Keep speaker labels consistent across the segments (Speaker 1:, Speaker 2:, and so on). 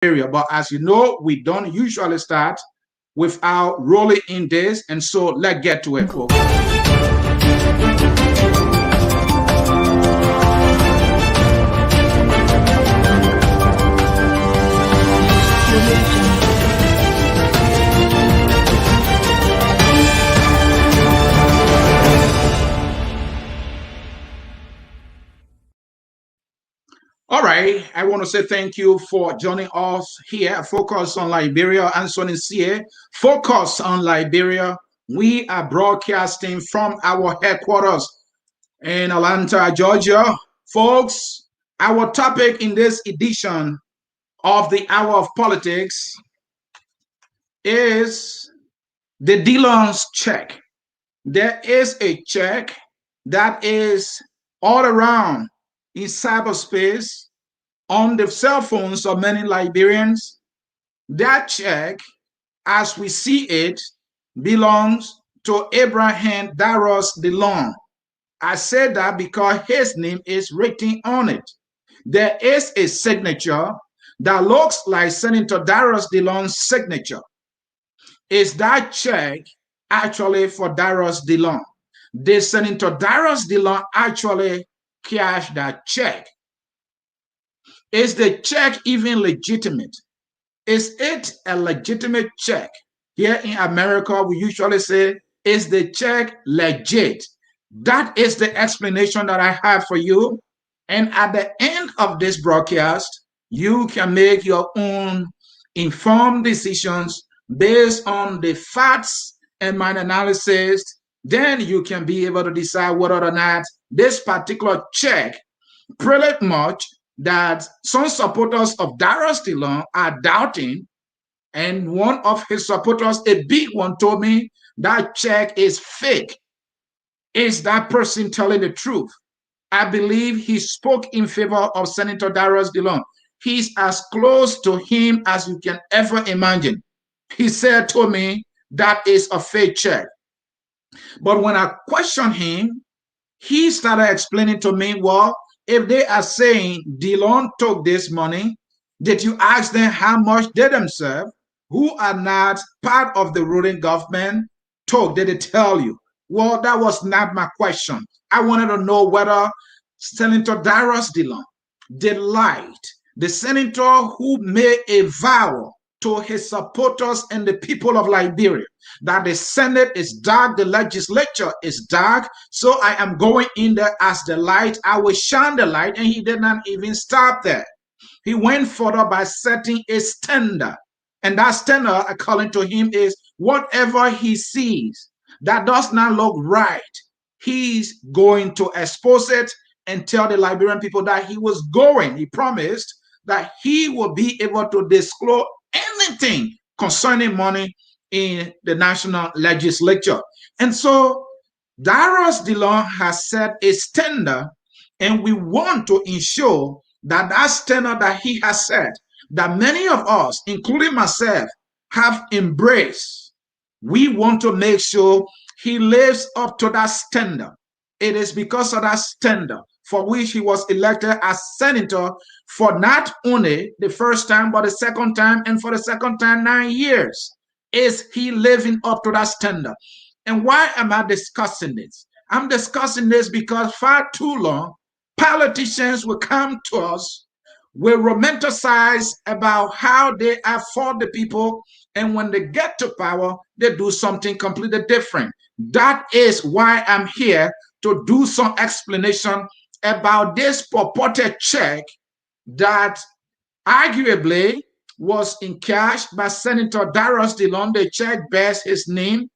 Speaker 1: Liberia. But as you know, we don't usually start without rolling in this. And so let's get to it, folks. All right, I want to say thank you for joining us here. Focus on Liberia, Ansony, Sieh. Focus on Liberia. We are broadcasting from our headquarters in Atlanta, Georgia. Folks, our topic in this edition of the Hour of Politics is the Dillon's check. There is a check that is all around in cyberspace on the cell phones of many Liberians. That check, as we see it, belongs to Abraham Darius Dillon. I say that because his name is written on it. There is a signature that looks like Senator Darius Dillon's signature. Is that check actually for Darius Dillon? Did Senator Darius Dillon actually cash that check? Is the check even legitimate? Is it a legitimate check? Here in America, we usually say, is the check legit? That is the explanation that I have for you. And at the end of this broadcast, you can make your own informed decisions based on the facts and my analysis. Then you can be able to decide whether or not this particular check, pretty much that some supporters of Darius Dillon are doubting, and one of his supporters, a big one, told me that check is fake. Is that person telling the truth? I believe he spoke in favor of Senator Darius Dillon. He's as close to him as you can ever imagine. He said to me that is a fake check. But when I questioned him, he started explaining to me, well, if they are saying Dillon took this money, did you ask them how much they themselves, who are not part of the ruling government, took? Did they tell you? Well, that was not my question. I wanted to know whether Senator Darius Dillon delight, the senator who made a vow to his supporters and the people of Liberia that the Senate is dark, the legislature is dark, so I am going in there as the light. I will shine the light, and he did not even stop there. He went further by setting a standard, and that standard, according to him, is whatever he sees that does not look right, he's going to expose it and tell the Liberian people that he promised that he will be able to disclose anything concerning money in the national legislature. And so Darius Dillon has set a standard, and we want to ensure that that standard that he has set, that many of us, including myself, have embraced. We want to make sure he lives up to that standard. It is because of that standard for which he was elected as senator for not only the first time, but the second time, and for the second time, 9 years. Is he living up to that standard? And why am I discussing this? I'm discussing this because far too long, politicians will come to us, will romanticize about how they are for the people, and when they get to power, they do something completely different. That is why I'm here to do some explanation about this purported check that arguably was encashed by Senator Darius Dillon. The check bears his name.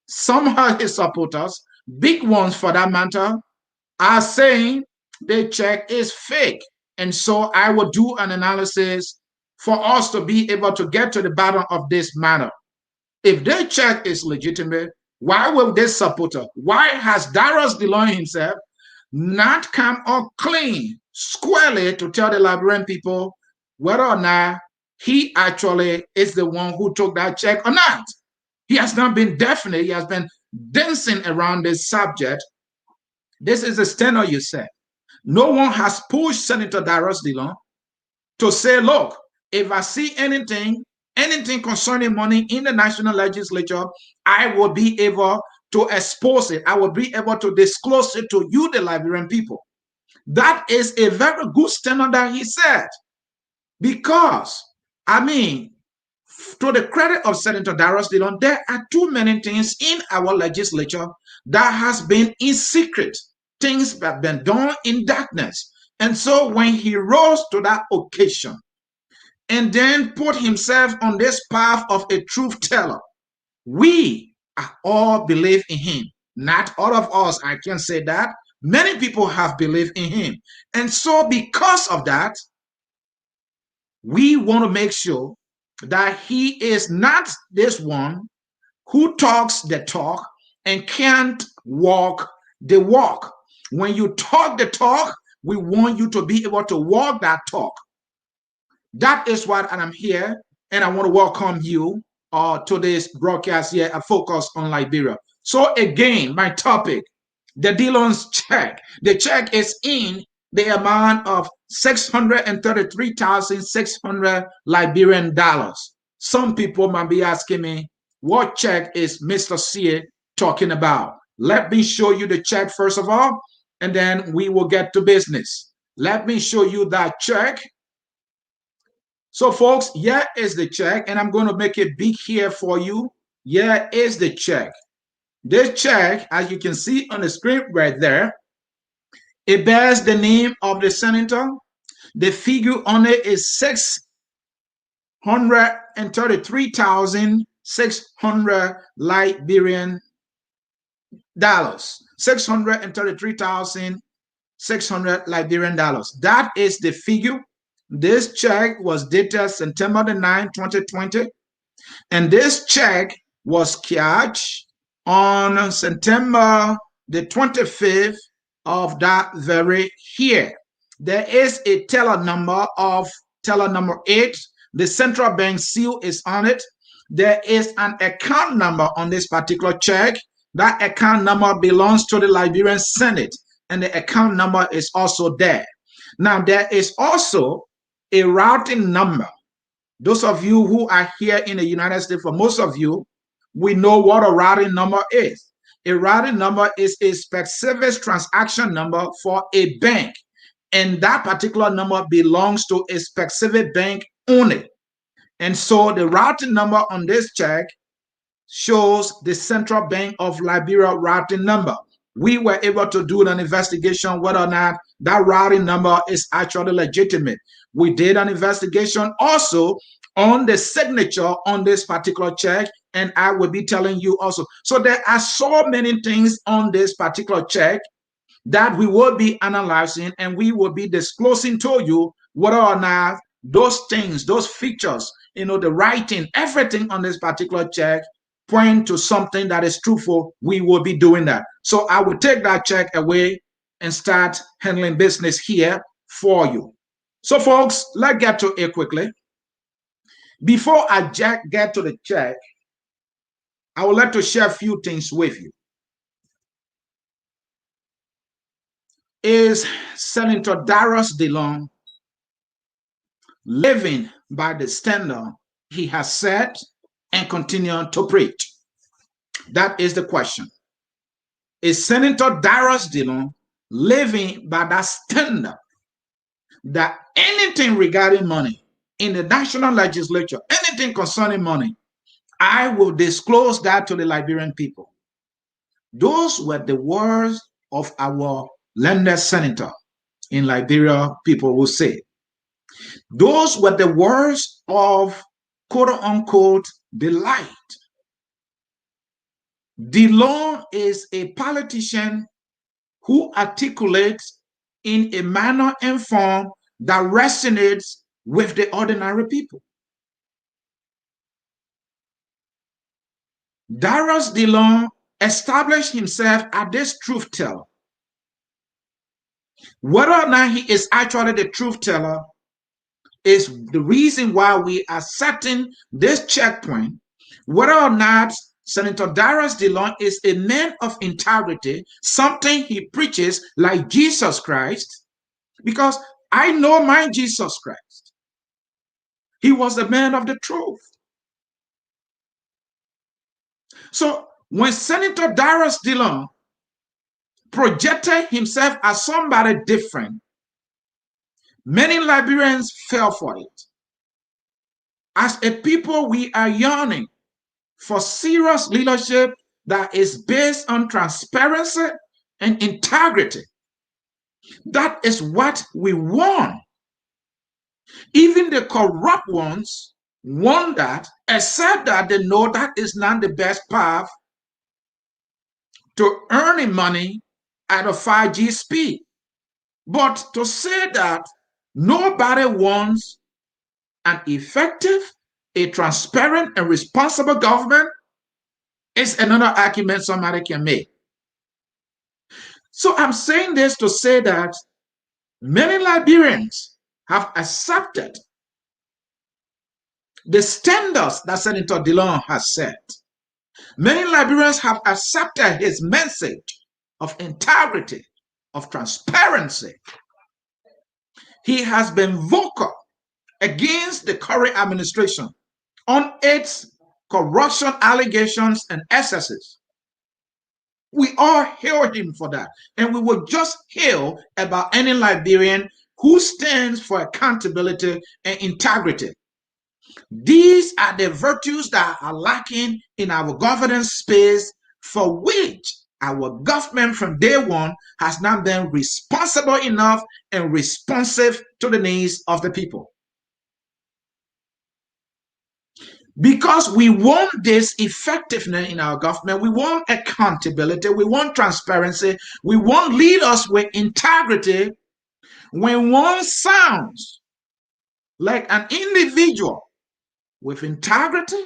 Speaker 1: Somehow his supporters, big ones for that matter, are saying the check is fake. And so I will do an analysis for us to be able to get to the bottom of this matter. If the check is legitimate, why will this supporter, why has Darius Dillon himself not come up clean, squarely to tell the Liberian people whether or not he actually is the one who took that check or not? He has not been definite. He has been dancing around this subject. This is the standard you said. No one has pushed Senator Darius Dillon to say, look, if I see anything concerning money in the national legislature, I will be able to expose it. I will be able to disclose it to you, the Liberian people. That is a very good standard that he said. Because, I mean, to the credit of Senator Dillon, there are too many things in our legislature that has been in secret. Things that have been done in darkness. And so when he rose to that occasion and then put himself on this path of a truth teller, we all believe in him. Not all of us, I can say that. Many people have believed in him. And so because of that, we want to make sure that he is not this one who talks the talk and can't walk the walk. When you talk the talk, we want you to be able to walk that talk. That is what I'm here, and I want to welcome you to this broadcast here, a focus on Liberia. So again, my topic, the Dillon's check. The check is in the amount of 633,600 Liberian dollars. Some people might be asking me, what check is Mr. Sieh talking about? Let me show you the check first of all, and then we will get to business. Let me show you that check. So folks, here is the check, and I'm going to make it big here for you. Here is the check. This check, as you can see on the screen right there, it bears the name of the senator. The figure on it is 633,600 Liberian dollars. 633,600 Liberian dollars. That is the figure. This check was dated September the 9th, 2020. And this check was cashed on September the 25th of that very year. There is a teller number 8. The central bank seal is on it. There is an account number on this particular check. That account number belongs to the Liberian Senate, and the account number is also there. Now, there is also a routing number. Those of you who are here in the United States, for most of you, we know what a routing number is. A routing number is a specific transaction number for a bank, and that particular number belongs to a specific bank only. And so the routing number on this check shows the Central Bank of Liberia routing number. We were able to do an investigation whether or not that routing number is actually legitimate. We did an investigation also on the signature on this particular check, and I will be telling you also. So there are so many things on this particular check that we will be analyzing, and we will be disclosing to you whether or not those things, those features, the writing, everything on this particular check point to something that is truthful. We will be doing that. So I will take that check away and start handling business here for you. So folks, let's get to it quickly. Before I get to the check, I would like to share a few things with you. Is Senator Dillon living by the standard he has set and continue to preach? That is the question. Is Senator Dillon living by that standard that anything regarding money in the national legislature, anything concerning money, I will disclose that to the Liberian people? Those were the words of our landed senator in Liberia, people will say. Those were the words of quote unquote the light. Dillon is a politician who articulates in a manner and form that resonates with the ordinary people. Dillon established himself as this truth teller. Whether or not he is actually the truth teller is the reason why we are setting this checkpoint. Whether or not Senator Dillon is a man of integrity, something he preaches like Jesus Christ, because I know my Jesus Christ. He was a man of the truth. So when Senator Dillon projected himself as somebody different, many Liberians fell for it. As a people, we are yearning for serious leadership that is based on transparency and integrity. That is what we want. Even the corrupt ones want that, except that they know that is not the best path to earning money at a 5G speed. But to say that nobody wants an effective, a transparent, and responsible government is another argument somebody can make. So I'm saying this to say that many Liberians have accepted the standards that Senator Dillon has set. Many Liberians have accepted his message of integrity, of transparency. He has been vocal against the current administration on its corruption allegations and excesses. We all hail him for that. And we will just hail about any Liberian who stands for accountability and integrity. These are the virtues that are lacking in our governance space, for which our government from day one has not been responsible enough and responsive to the needs of the people. Because we want this effectiveness in our government, we want accountability, we want transparency, we want leaders with integrity. When one sounds like an individual with integrity,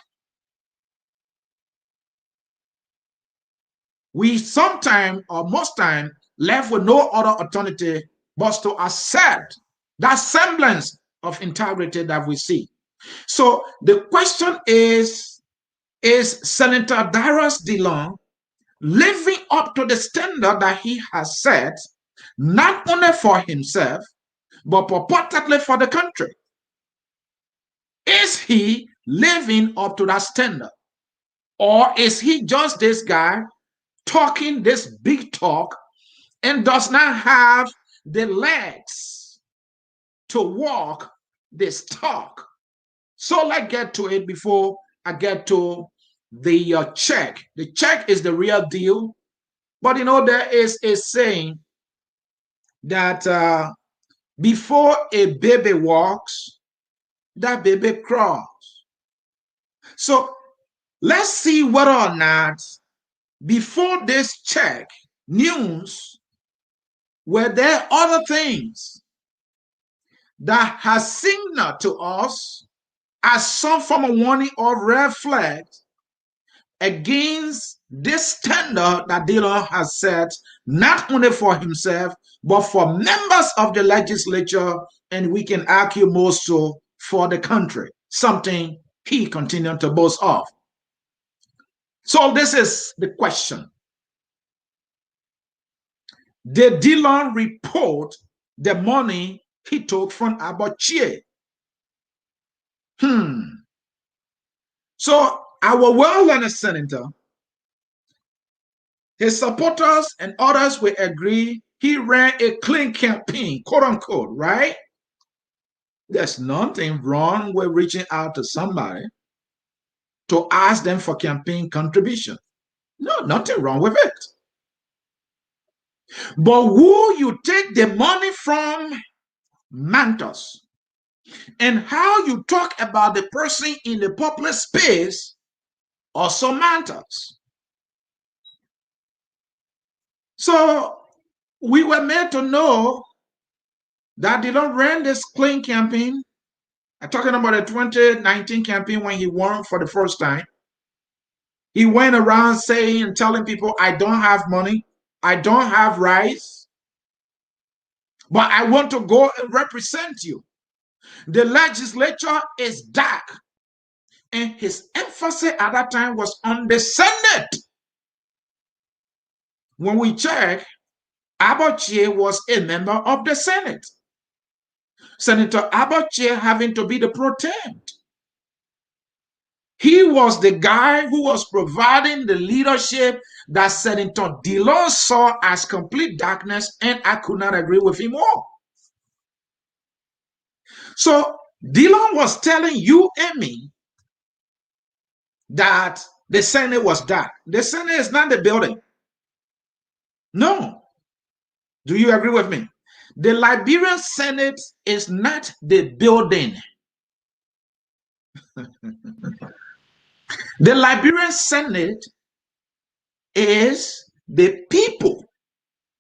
Speaker 1: we sometimes or most times left with no other alternative but to accept that semblance of integrity that we see. So the question is Senator Dillon living up to the standard that he has set, not only for himself, but purportedly for the country? Is he living up to that standard? Or is he just this guy talking this big talk and does not have the legs to walk this talk? So let's get to it before I get to the check. The check is the real deal. But you know, there is a saying that before a baby walks, that baby crawls. So let's see whether or not before this check news, were there other things that has signaled to us as some form of warning or red flag against this standard that Dillon has set, not only for himself, but for members of the legislature, and we can argue more so for the country, something he continued to boast of. So this is the question. Did Dillon report the money he took from Sieh? So our well-learned senator, his supporters and others will agree he ran a clean campaign, quote unquote, right? There's nothing wrong with reaching out to somebody to ask them for campaign contribution. No, nothing wrong with it. But who you take the money from matters. And how you talk about the person in the public space also matters. So we were made to know that Dillon ran this clean campaign. I'm talking about the 2019 campaign when he won for the first time. He went around saying and telling people, I don't have money, I don't have rights, but I want to go and represent you. The legislature is dark. And his emphasis at that time was on the Senate. When we check, Sieh was a member of the Senate. Senator Sieh having to be the pro temp. was the guy who was providing the leadership that Senator Dillon saw as complete darkness, and I could not agree with him more. So Dillon was telling you and me that the Senate was dark. The Senate is not the building. No. Do you agree with me? The Liberian Senate is not the building. The Liberian Senate is the people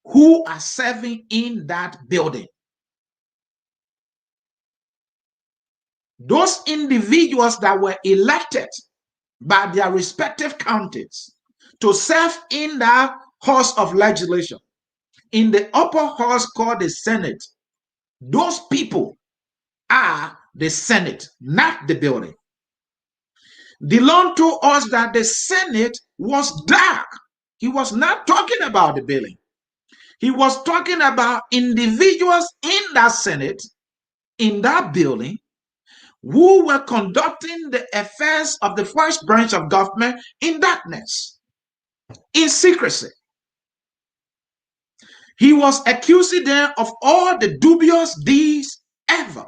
Speaker 1: who are serving in that building. Those individuals that were elected by their respective counties to serve in that house of legislation, in the upper house called the Senate, those people are the Senate, not the building. Dillon told us that the Senate was dark. He was not talking about the building. He was talking about individuals in that Senate, in that building, who were conducting the affairs of the first branch of government in darkness, in secrecy. He was accusing them of all the dubious deeds ever.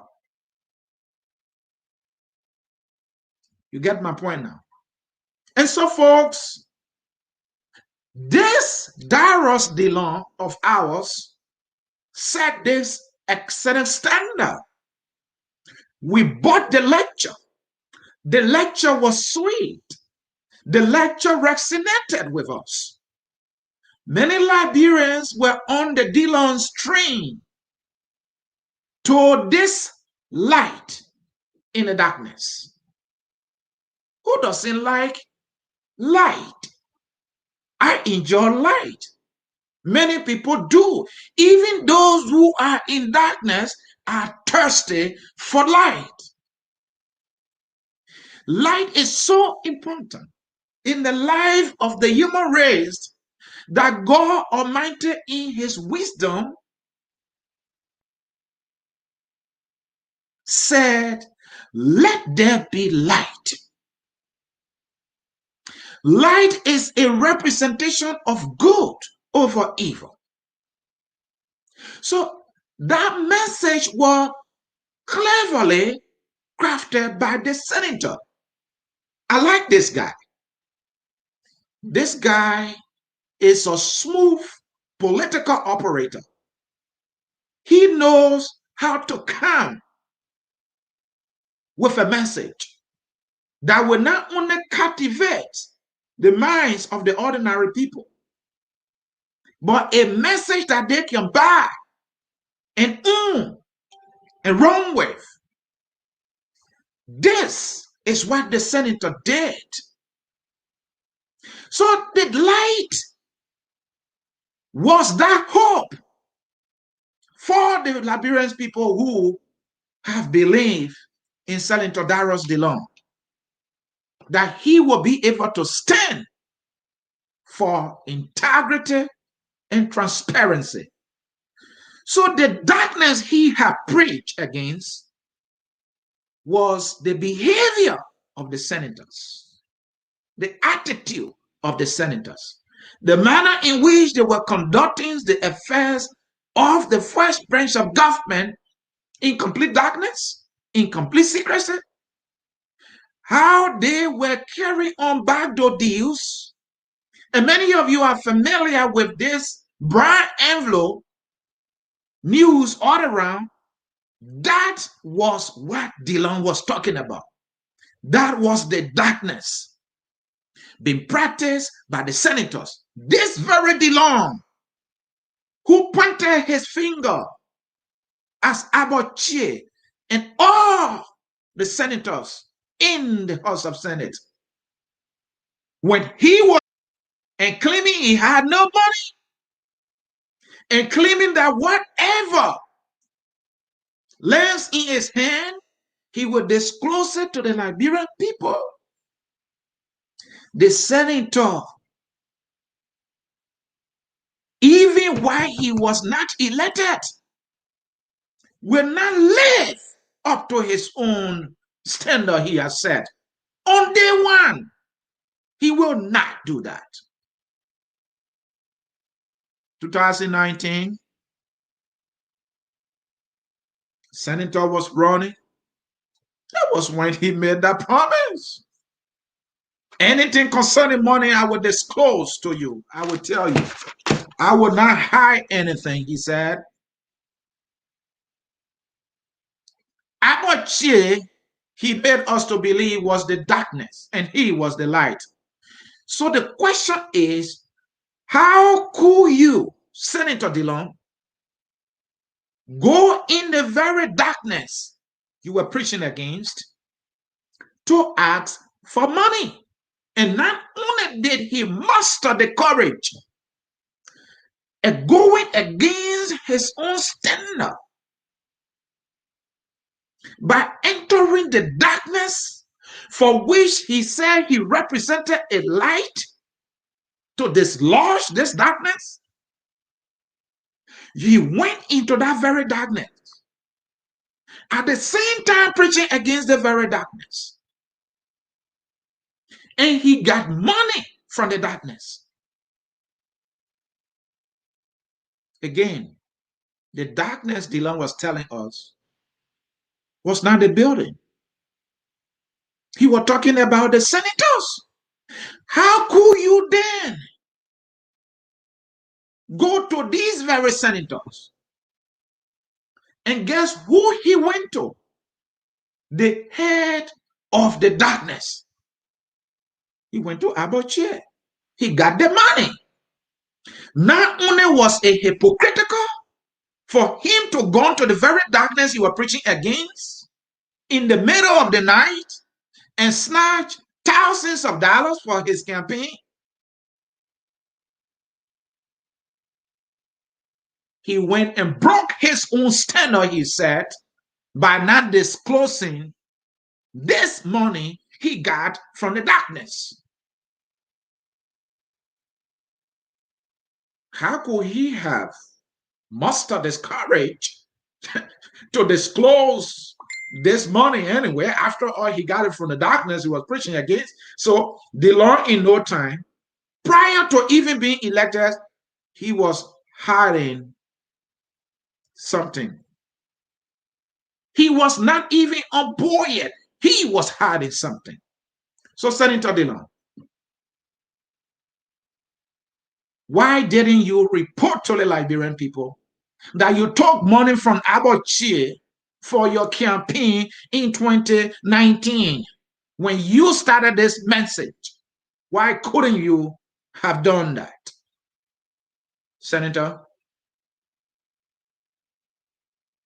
Speaker 1: You get my point now? And so, folks, this Darius Dillon of ours set this excellent standard. We bought the lecture. The lecture was sweet. The lecture resonated with us. Many Liberians were on the Dillon's train to this light in the darkness. Who doesn't like light? I enjoy light. Many people do. Even those who are in darkness are thirsty for light. Light is so important in the life of the human race that God Almighty, in his wisdom, said, let there be light. Light is a representation of good over evil. So that message was cleverly crafted by the senator. I like this guy. This guy is a smooth political operator. He knows how to come with a message that will not only captivate the minds of the ordinary people, but a message that they can buy and run with. This is what the senator did. So the light was that hope for the Liberian people who have believed in Senator Darius Dillon, that he will be able to stand for integrity and transparency. So the darkness he had preached against was the behavior of the senators, the attitude of the senators, the manner in which they were conducting the affairs of the first branch of government in complete darkness, in complete secrecy, how they were carrying on backdoor deals. And many of you are familiar with this brown envelope news all around. That was what Dillon was talking about. That was the darkness being practiced by the senators. This very Dillon, who pointed his finger as Sieh and all the senators in the House of Senate, when he was and claiming he had no money and claiming that whatever lands in his hand, he would disclose it to the Liberian people. The senator, even while he was not elected, will not live up to his own standard he has set On day one, he will not do that. 2019, Senator was running. That was when he made that promise. Anything concerning money, I will disclose to you. I will tell you. I will not hide anything, he said. Sieh, he made us to believe was the darkness and he was the light. So the question is, how could you, Senator Dillon, go in the very darkness you were preaching against to ask for money? And not only did he muster the courage of going against his own standard by entering the darkness for which he said he represented a light to dislodge this darkness, he went into that very darkness at the same time preaching against the very darkness. And he got money from the darkness. Again, the darkness Dillon was telling us was not the building. He was talking about the senators. How could you then go to these very senators? And guess who he went to? The head of the darkness. He went to Sieh. He got the money. Not only was it hypocritical for him to go to the very darkness he was preaching against in the middle of the night and snatch thousands of dollars for his campaign, he went and broke his own standard, he said, by not disclosing this money he got from the darkness. How could he have mustered this courage to disclose this money anyway? After all, he got it from the darkness he was preaching against. So Dillon, in no time, prior to even being elected, he was hiding something. He was not even on board yet. He was hiding something. So, Senator Dillon, why didn't you report to the Liberian people that you took money from Sieh for your campaign in 2019 when you started this message? Why couldn't you have done that, Senator?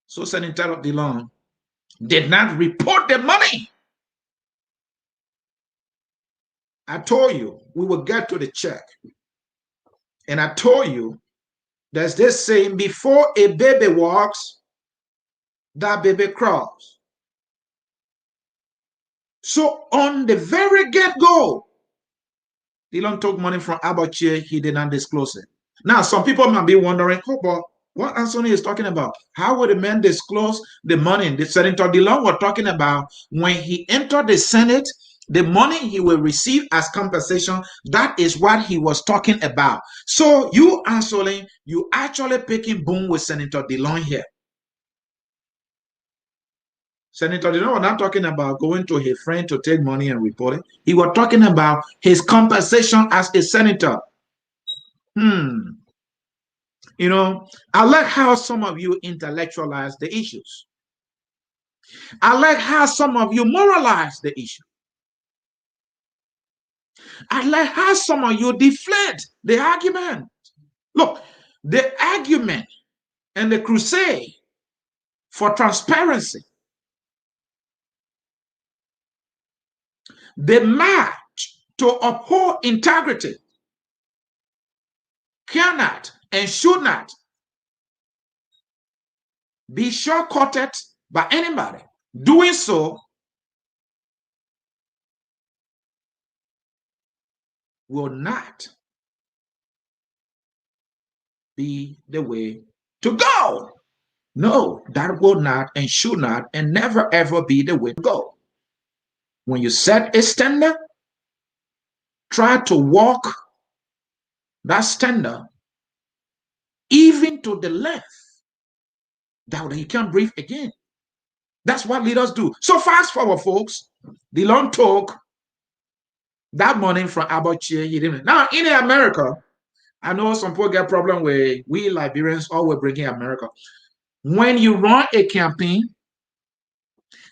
Speaker 1: So Senator Dillon did not report the money. I told you we will get to the check. And I told you there's this saying, before a baby walks, that baby crawls. So on the very get-go, Dillon took money from Sieh, he did not disclose it. Now, some people might be wondering, oh, but what Ansony is talking about? How would a man disclose the money? The Senator Dillon was talking about when he entered the Senate, the money he will receive as compensation. That is what he was talking about. So you, Ansony, you actually picking boom with Senator Dillon here. Senator Dillon was not talking about going to his friend to take money and report it. He was talking about his compensation as a senator. You know, I like how some of you intellectualize the issues. I like how some of you moralize the issue. I like how some of you deflate the argument. Look, the argument and the crusade for transparency, the march to uphold integrity cannot and should not be shortcutted by anybody. Doing so will not be the way to go. No, that will not and should not and never ever be the way to go. When you set a standard, try to walk that standard even to the length that you can't breathe again. That's what leaders do. So fast forward, folks. Dillon took that money from Abache. He didn't. Now in America, I know some people get problem with we Liberians always bringing America. When you run a campaign,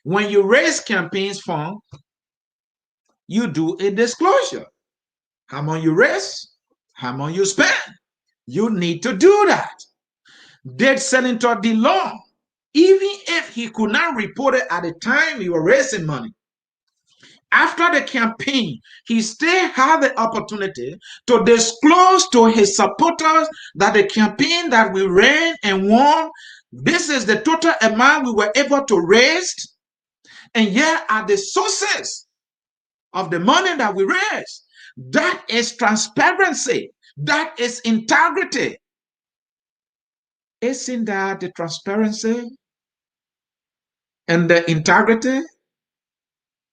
Speaker 1: when you raise campaigns fund, you do a disclosure. How much you raise, how much you spend. You need to do that. Did Senator Dillon, even if he could not report it at the time he was raising money, after the campaign, he still had the opportunity to disclose to his supporters that the campaign that we ran and won, this is the total amount we were able to raise, and here are the sources of the money that we raised. That is transparency. That is integrity. Isn't that the transparency and the integrity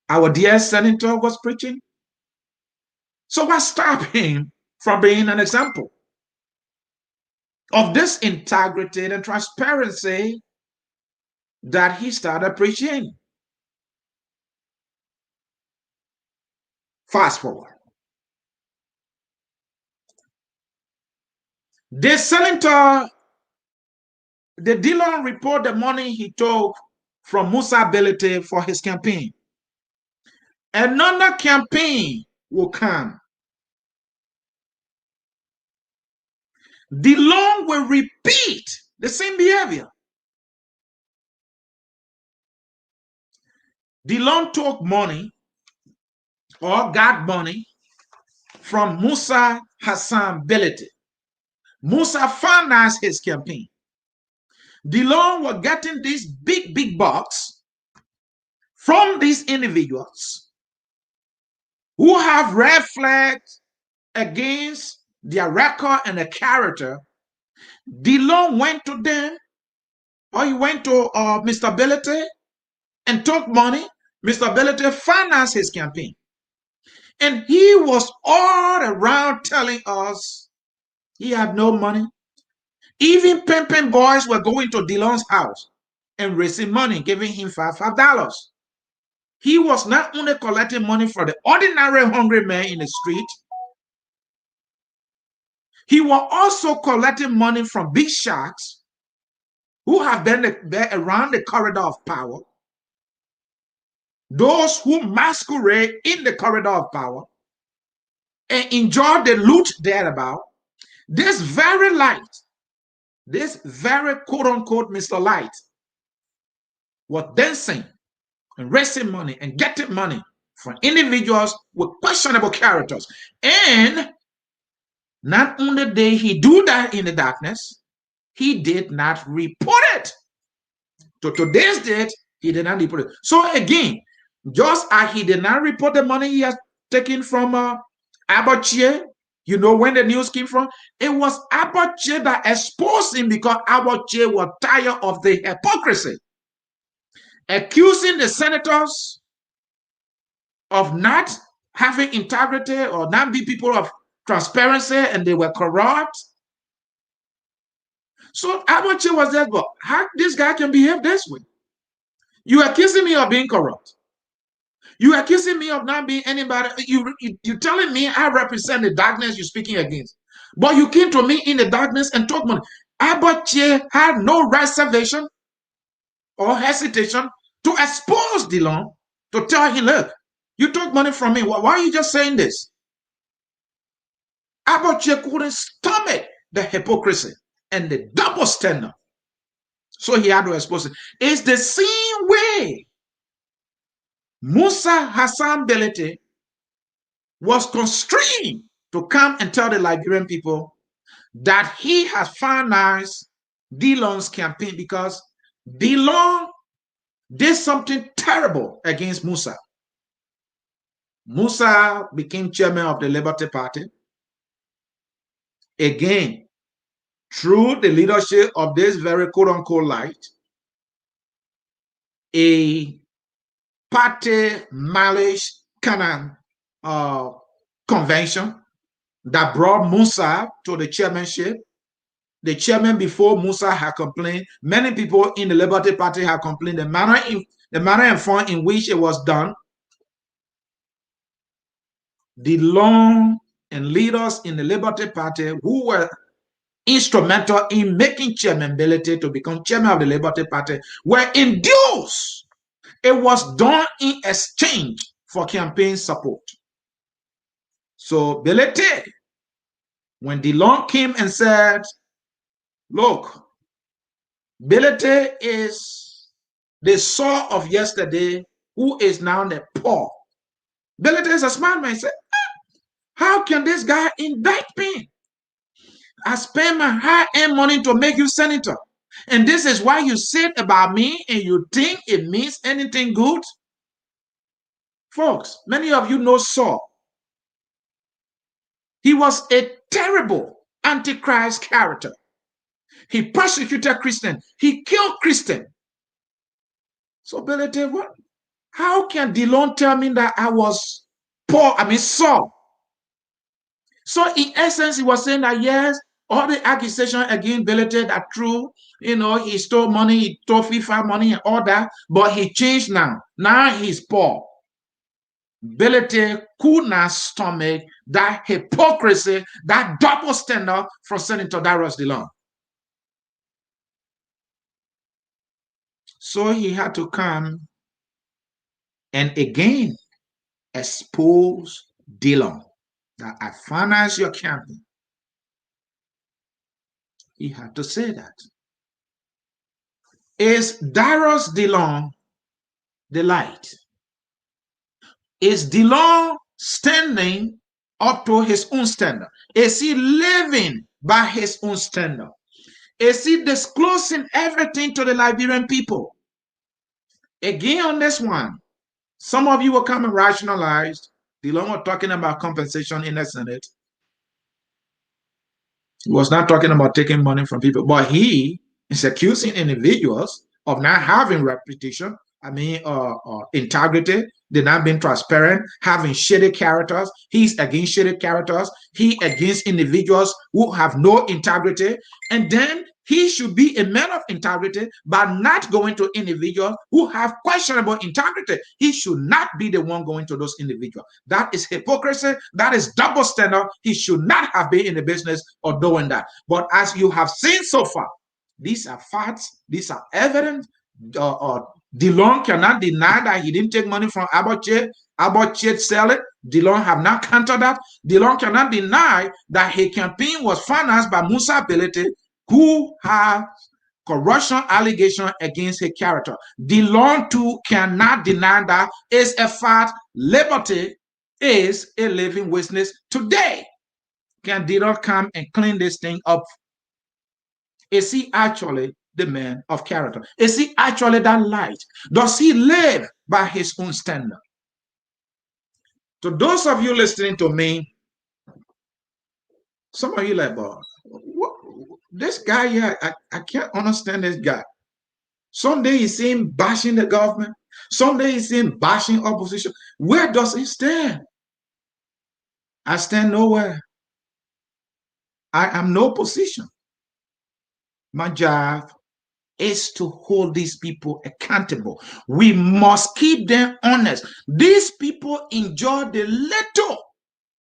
Speaker 1: our dear senator was preaching? So what stopped him from being an example of this integrity and transparency that he started preaching? Fast forward. The senator, the Dillon report the money he took from Musa Ability for his campaign. Another campaign will come. Dillon will repeat the same behavior. Dillon took money or got money from Musa Hassan Ability. Musa financed his campaign. Dillon was getting these big bucks from these individuals who have red flags against their record and their character. Dillon went to them, or he went to Mr. Ability and took money. Mr. Ability financed his campaign. And he was all around telling us he had no money. Even pimping boys were going to Dillon's house and raising money, giving him $5. He was not only collecting money for the ordinary hungry man in the street, he was also collecting money from big sharks who have been around the corridor of power, those who masquerade in the corridor of power and enjoy the loot thereabout. This very light, this very quote-unquote Mr. Light, was dancing and raising money and getting money from individuals with questionable characters. And not only did he do that in the darkness, he did not report it. To today's date, he did not report it. So again, just as he did not report the money he has taken from Abache, you know when the news came from? It was Abache that exposed him because Abache was tired of the hypocrisy, accusing the senators of not having integrity or not being people of transparency, and they were corrupt. So Abache was there, but how this guy can behave this way? You accusing me of being corrupt. You accusing me of not being anybody. You telling me I represent the darkness you're speaking against. But you came to me in the darkness and took money. Abache had no reservation or hesitation to expose Dillon, to tell him, look, you took money from me. Why are you just saying this? Abache couldn't stomach the hypocrisy and the double standard. So he had to expose it. It's the same way Musa Hassan Belete was constrained to come and tell the Liberian people that he has financed Dillon's campaign because Dillon did something terrible against Musa. Musa became chairman of the Liberty Party. Again, through the leadership of this very quote-unquote light, a party mileage kind of convention that brought Musa to the chairmanship. The chairman before Musa had complained. Many people in the Liberty Party had complained the manner and form in which it was done. Dillon and leaders in the Liberty Party who were instrumental in making chairman ability to become chairman of the Liberty Party were induced. It was done in exchange for campaign support. So Belete, when Dillon came and said, look, Belete is the Saul of yesterday who is now the Paul. Belete is a smart man. He said, how can this guy indict me? I spend my hard-earned money to make you senator. And this is why you said about me and you think it means anything good? Folks, many of you know Saul. He was a terrible antichrist character. He persecuted Christians. He killed Christians. So Belete, what? How can Dillon tell me that I was Saul? So in essence, he was saying that yes, all the accusations against Belete are true. You know, he stole money, he stole FIFA money and all that, but he changed now. Now he's Paul. Belete could not stomach that hypocrisy, that double standard from Senator Darius Dillon. So he had to come and again expose Dillon that I finance your campaign. He had to say that. Is Darius Dillon the light? Is Dillon standing up to his own standard? Is he living by his own standard? Is he disclosing everything to the Liberian people? Again, on this one, some of you will come and rationalize. Dillon was talking about compensation in the Senate. He was not talking about taking money from people, but he is accusing individuals of not having reputation, integrity. They're not being transparent, having shady characters. He's against shady characters. He against individuals who have no integrity. And then he should be a man of integrity, but not going to individuals who have questionable integrity. He should not be the one going to those individuals. That is hypocrisy. That is double standard. He should not have been in the business of doing that. But as you have seen so far, these are facts. These are evidence. Dillon cannot deny that he didn't take money from Abbott Chait sell it. Dillon have not countered that. Dillon cannot deny that his campaign was financed by Musa Belete, who have corruption allegation against his character. Dillon too cannot deny that. It's a fact. Liberty is a living witness today. Can Dillon come and clean this thing up? Is he actually the man of character? Is he actually that light? Does he live by his own standard? To those of you listening to me, some of you like, but this guy here, I can't understand this guy. Someday you see him bashing the government. Someday you see him bashing opposition. Where does he stand? I stand nowhere. I am no position. My job is to hold these people accountable. We must keep them honest. These people enjoy the little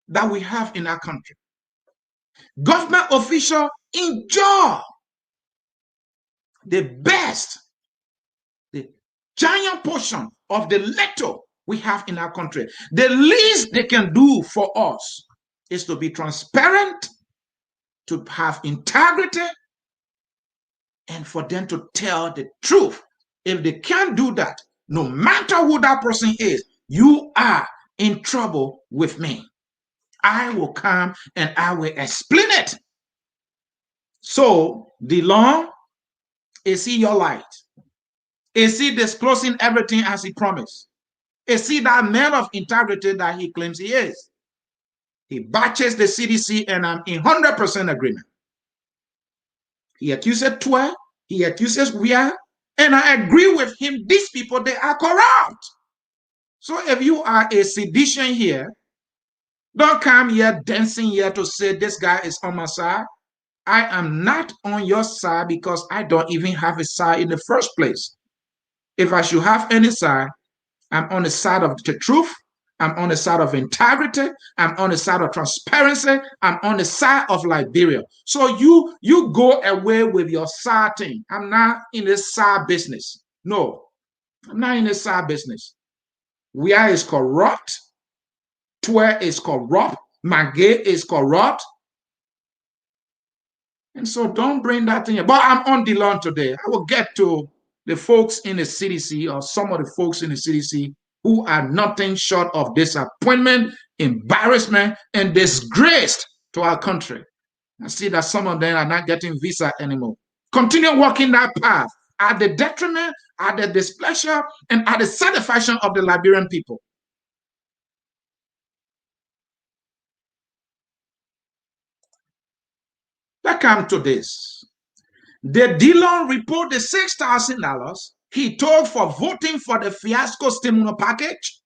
Speaker 1: that we have in our country. Government officials enjoy the best, the giant portion of the little we have in our country. The least they can do for us is to be transparent, to have integrity, and for them to tell the truth. If they can't do that, no matter who that person is, you are in trouble with me. I will come and I will explain it. So, Dillon, is he your light? Is he disclosing everything as he promised? Is he that man of integrity that he claims he is? He batches the CDC, and I'm in 100% agreement. He accuses Twe, he accuses we are, and I agree with him. These people, they are corrupt. So if you are a sedition here, don't come here dancing here to say this guy is on my side. I am not on your side because I don't even have a side in the first place. If I should have any side, I'm on the side of the truth. I'm on the side of integrity. I'm on the side of transparency. I'm on the side of Liberia. So you go away with your side thing. I'm not in this side business. No, I'm not in this side business. Where is corrupt, Twer is corrupt, Magay is corrupt. And so don't bring that thing. But I'm on Dillon today. I will get to the folks in the CDC or some of the folks in the CDC who are nothing short of disappointment, embarrassment, and disgrace to our country. I see that some of them are not getting visa anymore. Continue walking that path at the detriment, at the displeasure, and at the satisfaction of the Liberian people. Let's come to this. The Dillon report the $6,000 he took for voting for the fiasco stimulus package.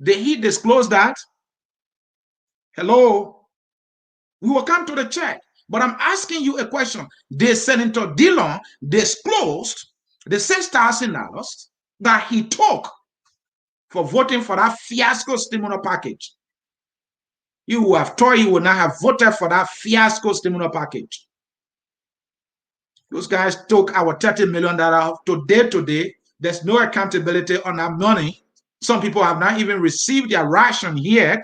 Speaker 1: Did he disclose that? Hello? We will come to the check. But I'm asking you a question. Did Senator Dillon disclose the $6,000 that he took for voting for that fiasco stimulus package? You would have thought he would not have voted for that fiasco stimulus package. Those guys took our $30 million today. There's no accountability on that money. Some people have not even received their ration yet.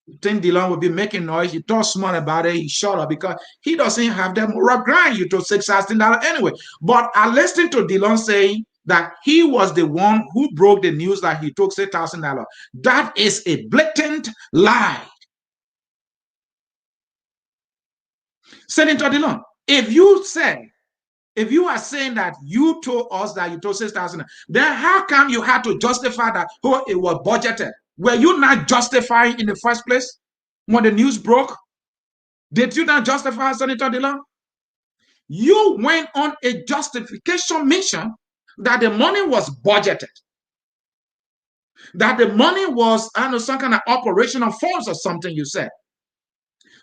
Speaker 1: You think Dillon will be making noise? You talk smart about it. He shut up because he doesn't have that moral ground. You took $6,000 anyway. But I listened to Dillon saying that he was the one who broke the news that he took $6,000. That is a blatant lie. Senator Dillon, if you are saying that you told us that you told 6,000, then how come you had to justify that it was budgeted? Were you not justifying in the first place when the news broke? Did you not justify, Senator Dillon? You went on a justification mission that the money was budgeted, that the money was, I don't know, some kind of operational funds or something you said.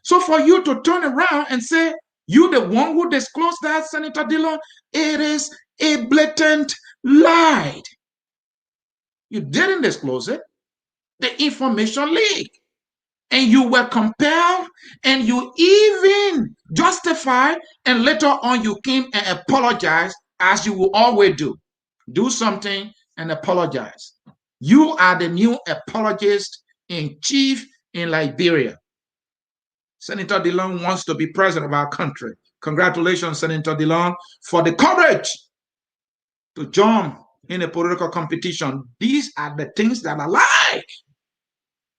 Speaker 1: So for you to turn around and say, you the one who disclosed that, Senator Dillon, it is a blatant lie. You didn't disclose it. The information leaked. And you were compelled and you even justified, and later on you came and apologized as you will always do. Do something and apologize. You are the new apologist in chief in Liberia. Senator Dillon wants to be president of our country. Congratulations, Senator Dillon, for the courage to jump in a political competition. These are the things that I like.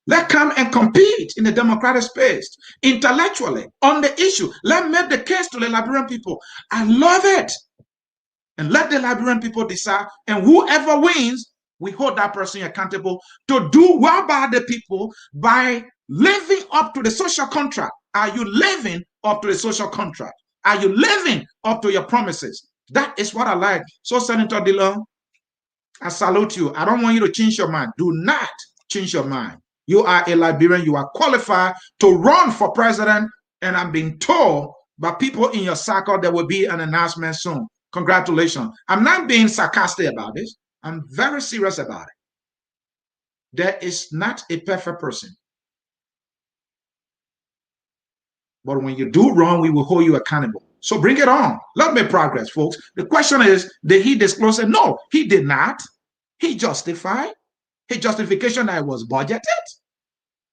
Speaker 1: Let's come and compete in the democratic space, intellectually, on the issue. Let's make the case to the Liberian people. I love it. And let the Liberian people decide. And whoever wins, we hold that person accountable to do well by the people by living up to the social contract. Are you living up to the social contract? Are you living up to your promises? That is what I like. So, Senator Dillon, I salute you. I don't want you to change your mind. Do not change your mind. You are a Liberian. You are qualified to run for president. And I'm being told by people in your circle there will be an announcement soon. Congratulations. I'm not being sarcastic about this. I'm very serious about it. There is not a perfect person. But when you do wrong, we will hold you accountable. So bring it on. Let me progress, folks. The question is, did he disclose it? No, he did not. He justified. His justification that it was budgeted.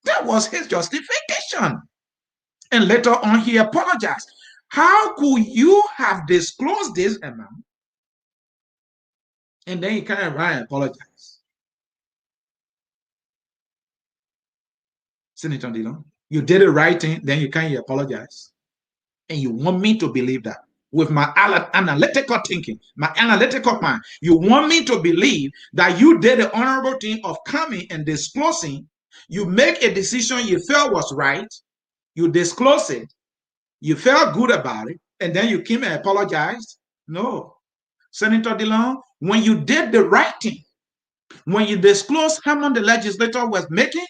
Speaker 1: That was his justification. And later on, he apologized. How could you have disclosed this amount and then you can't write and apologize? Senator Dillon, you did the right thing, then you can't apologize. And you want me to believe that with my analytical thinking, my analytical mind. You want me to believe that you did the honorable thing of coming and disclosing. You make a decision you felt was right. You disclose it. You felt good about it. And then you came and apologized. No. Senator Dillon, when you did the right thing, When you disclose how much the legislator was making,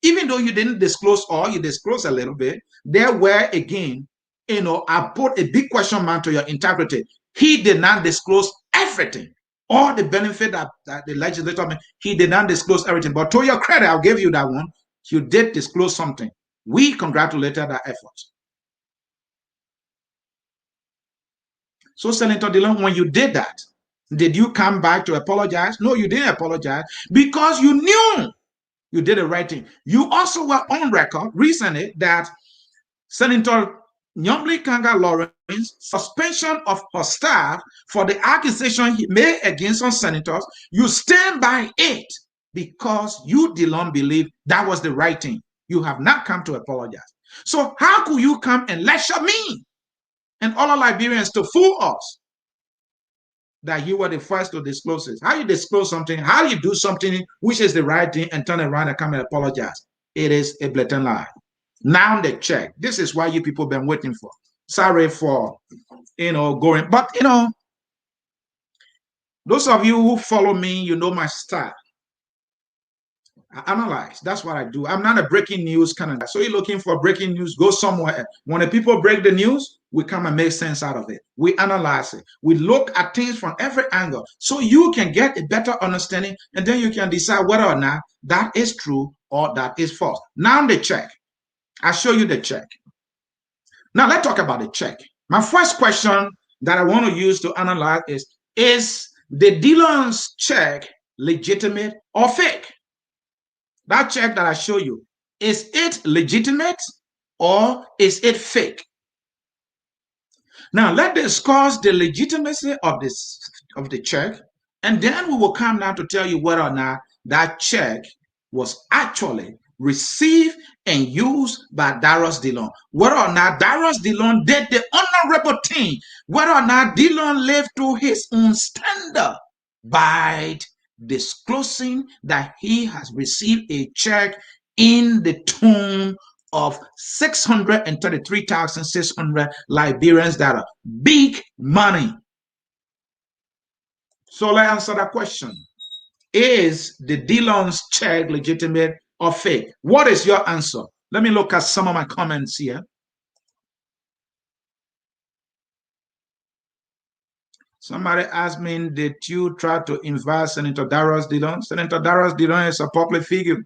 Speaker 1: even though you didn't disclose all, you disclosed a little bit, there were, again, I put a big question mark to your integrity. He did not disclose everything. All the benefit that the legislator made, he did not disclose everything. But to your credit, I'll give you that one. You did disclose something. We congratulated that effort. So, Senator Dillon, when you did that, did you come back to apologize? No, you didn't apologize because you knew you did the right thing. You also were on record recently that Senator Nyomli Kanga Lawrence suspension of her staff for the accusation he made against some senators. You stand by it because you, Dillon, believe that was the right thing. You have not come to apologize. So how could you come and lecture me and other Liberians to fool us that you were the first to disclose it? How you disclose something, how you do something which is the right thing and turn around and come and apologize? It is a blatant lie. Now the check. This is why you people been waiting for. Sorry for, going. But, those of you who follow me, you know my style. I analyze. That's what I do. I'm not a breaking news kind of guy. So you're looking for breaking news, go somewhere. When the people break the news, we come and make sense out of it. We analyze it. We look at things from every angle so you can get a better understanding, and then you can decide whether or not that is true or that is false. Now the check. I'll show you the check. Now let's talk about the check. My first question that I want to use to analyze is the Dillon's check legitimate or fake? That check that I show you, is it legitimate or is it fake? Now let's discuss the legitimacy of the check, and then we will come now to tell you whether or not that check was actually received and used by Darius Dillon. Whether or not Darius Dillon did the honorable thing, whether or not Dillon lived to his own standard by disclosing that he has received a check in the tune of 633,600 Liberians. That are big money. So let's answer that question. Is the Dillon's check legitimate or fake? What is your answer? Let me look at some of my comments here. Somebody asked me, did you try to invite Senator Darius Dillon? Senator Darius Dillon is a public figure.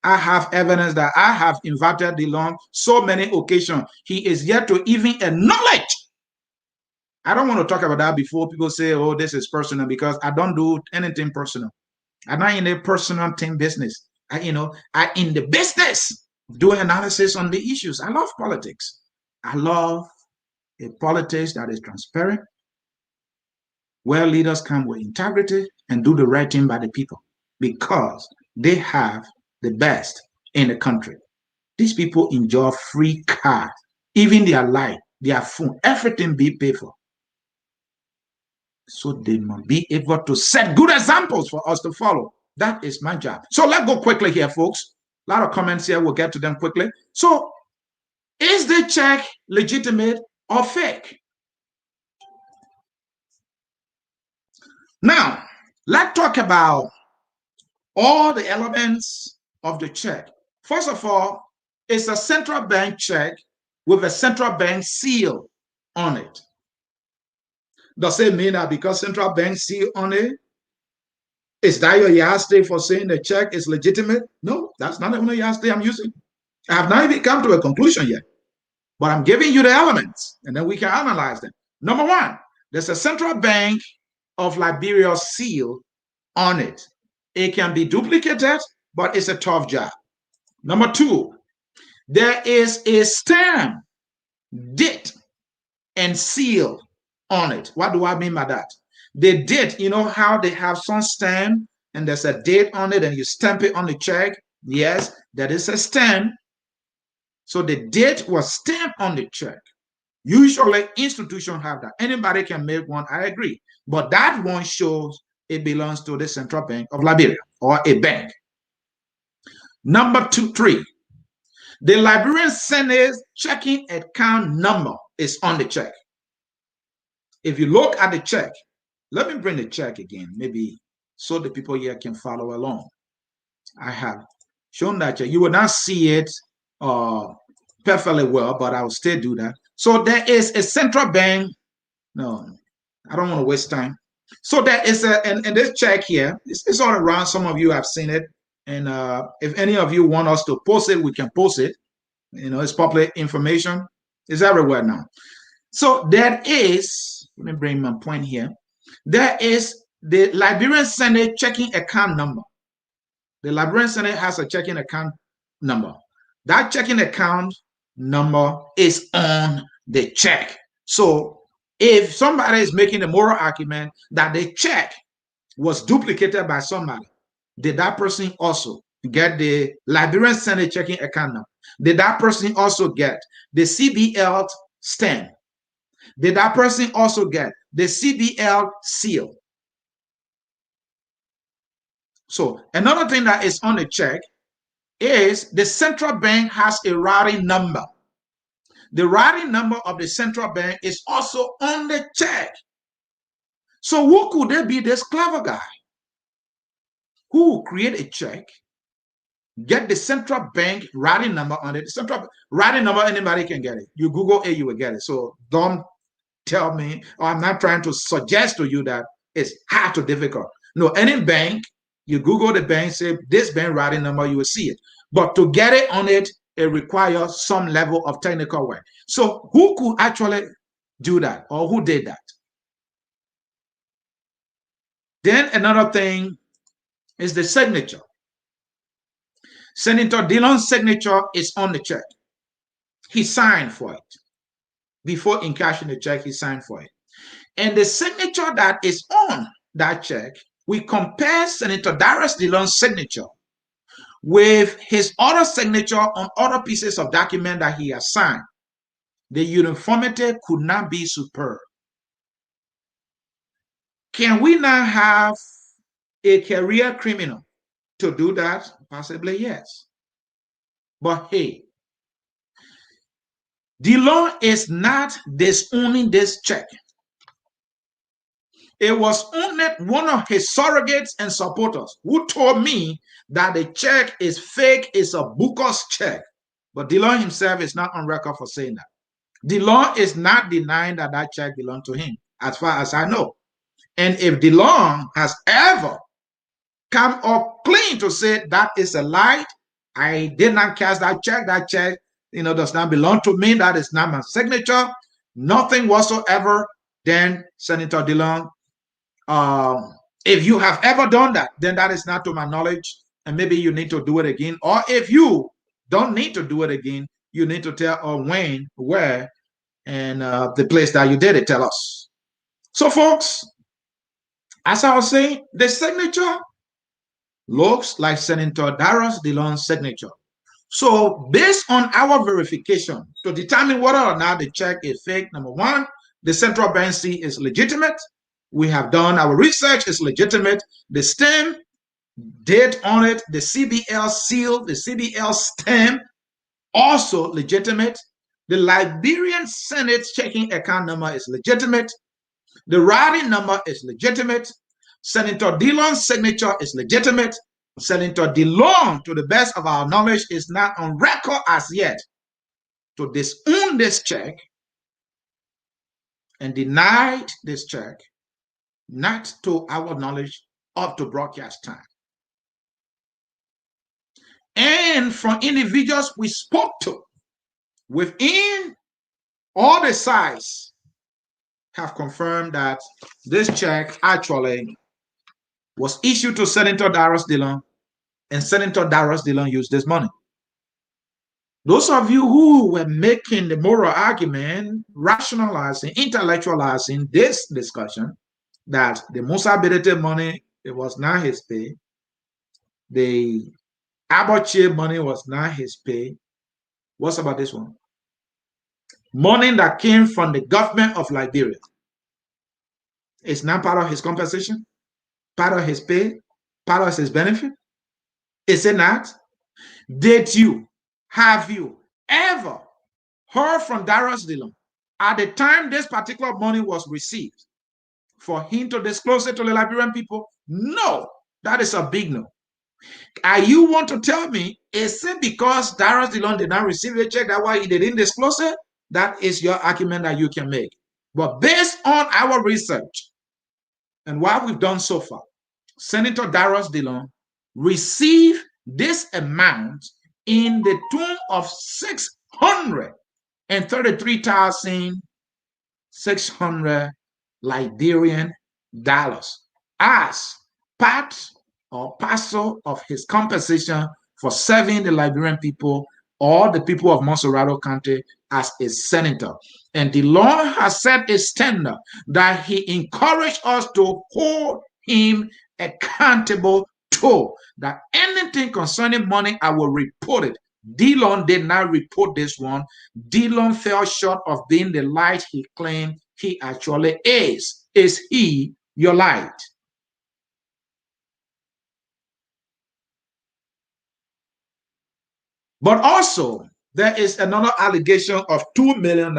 Speaker 1: I have evidence that I have invited Dillon so many occasions. He is yet to even acknowledge. I don't want to talk about that before people say, oh, this is personal, because I don't do anything personal. I'm not in a personal team business. I'm in the business of doing analysis on the issues. I love politics. I love a politics that is transparent, where leaders come with integrity and do the right thing by the people, because they have the best in the country. These people enjoy free cars, even their life, their phone, everything be paid for. So they must be able to set good examples for us to follow. That is my job. So let's go quickly here, folks. A lot of comments here. We'll get to them quickly. So is the check legitimate or fake? Now, let's talk about all the elements of the check. First of all, it's a central bank check with a central bank seal on it. Does it mean that because central bank seal on it, is that your yardstick for saying the check is legitimate? No, that's not even a yardstick I'm using. I have not even come to a conclusion yet, but I'm giving you the elements, and then we can analyze them. Number one, there's a central bank of Liberia seal on it. It can be duplicated, but it's a tough job. Number two, there is a stamp, date, and seal on it. What do I mean by that? The date, you know how they have some stamp and there's a date on it and you stamp it on the check? Yes, that is a stamp. So the date was stamped on the check. Usually institutions have that. Anybody can make one, I agree. But that one shows it belongs to the Central Bank of Liberia or a bank. Number three, the Liberian Senate's checking account number is on the check. If you look at the check, let me bring the check again. Maybe so the people here can follow along. I have shown that you will not see it perfectly well, but I will still do that. So there is a central bank. No, I don't want to waste time. So there is and this check here, it's all around. Some of you have seen it. And if any of you want us to post it, we can post it. It's public information. It's everywhere now. So there is, let me bring my point here. There is the Liberian Senate checking account number. The Liberian Senate has a checking account number. That checking account number is on the check. So if somebody is making a moral argument that the check was duplicated by somebody, did that person also get the Liberian Senate checking account number? Did that person also get the CBL stamp? Did that person also get the CBL seal? So another thing that is on the check is the central bank has a routing number. The routing number of the central bank is also on the check. So who could they be, this clever guy who will create a check, get the central bank routing number on it? The central routing number, anybody can get it. You Google it, you will get it. So don't tell me, or I'm not trying to suggest to you that it's hard to difficult. No, any bank, you Google the bank, say this bank routing number, you will see it. But to get it on it, it requires some level of technical work. So who could actually do that, or who did that? Then another thing is the signature. Senator Dillon's signature is on the check. He signed for it. Before encashing the check, he signed for it. And the signature that is on that check, we compare Senator Darius Dillon's signature with his other signature on other pieces of document that he has signed. The uniformity could not be superb. Can we now have a career criminal to do that? Possibly, yes. But hey, Dillon is not disowning this check. It was only one of his surrogates and supporters who told me that the check is fake, it's a Booker's check. But Dillon himself is not on record for saying that. Dillon is not denying that that check belonged to him, as far as I know. And if Dillon has ever come up clean to say that is a lie, I did not cash that check does not belong to me, that is not my signature, nothing whatsoever, then Senator Dillon, if you have ever done that, then that is not to my knowledge, and maybe you need to do it again. Or if you don't need to do it again, you need to tell Wayne where and the place that you did it, tell us. So folks, as I was saying, the signature looks like Senator Darius Dillon's signature. So based on our verification to determine whether or not the check is fake, number one, the central bank seal is legitimate. We have done our research, it's legitimate. The stamp, date on it, the CBL seal, the CBL stamp, also legitimate. The Liberian Senate checking account number is legitimate. The routing number is legitimate. Senator Dillon's signature is legitimate. Senator Dillon, to the best of our knowledge, is not on record as yet to disown this check and denied this check, not to our knowledge, up to broadcast time. And from individuals we spoke to within all the sides have confirmed that this check actually was issued to Senator Darius Dillon, and Senator Darius Dillon used this money. Those of you who were making the moral argument, rationalizing, intellectualizing this discussion, that the Musa Bedete money, it was not his pay, the Abache money was not his pay. What's about this one? Money that came from the government of Liberia. It's not part of his compensation, part of his pay, part of his benefit. Is it not? Have you ever heard from Darius Dillon at the time this particular money was received for him to disclose it to the Liberian people? No, that is a big no. Are you want to tell me, is it because Darius Dillon did not receive a check, that's why he didn't disclose it? That is your argument that you can make. But based on our research and what we've done so far, Senator Darius Dillon received this amount in the tune of 633,600 Liberian dollars as part or parcel of his compensation for serving the Liberian people or the people of Monserrado County as a senator. And the law has set a standard that he encouraged us to hold him accountable to, that anything concerning money, I will report it. Dillon did not report this one. Dillon fell short of being the light he claimed he actually is. Is he your light? But also, there is another allegation of $2 million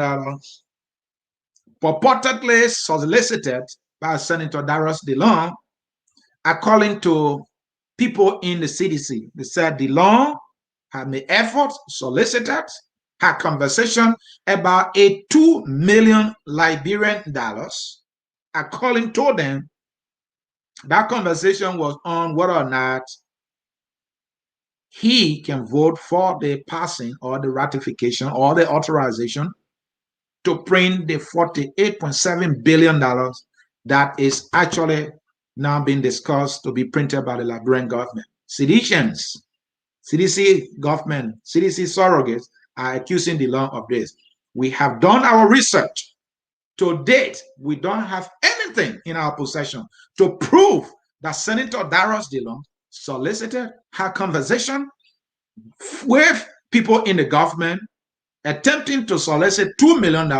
Speaker 1: purportedly solicited by Senator Darius Dillon, according to people in the CDC. They said Dillon had made efforts, solicited, had conversation about a 2 million Liberian dollars. According to them, that conversation was on whether or not he can vote for the passing or the ratification or the authorization to print the $48.7 billion that is actually now being discussed to be printed by the Liberian government. Seditionists, CDC government, CDC surrogates are accusing Dillon of this. We have done our research. To date, we don't have anything in our possession to prove that Senator Darius Dillon solicited, had conversation with people in the government attempting to solicit $2 million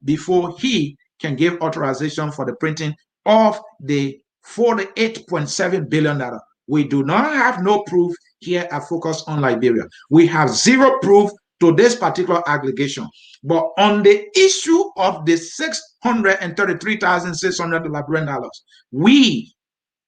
Speaker 1: before he can give authorization for the printing of the $48.7 billion. We do not have no proof here at Focus on Liberia. We have zero proof to this particular allegation. But on the issue of the $633,600 Liberian dollars, we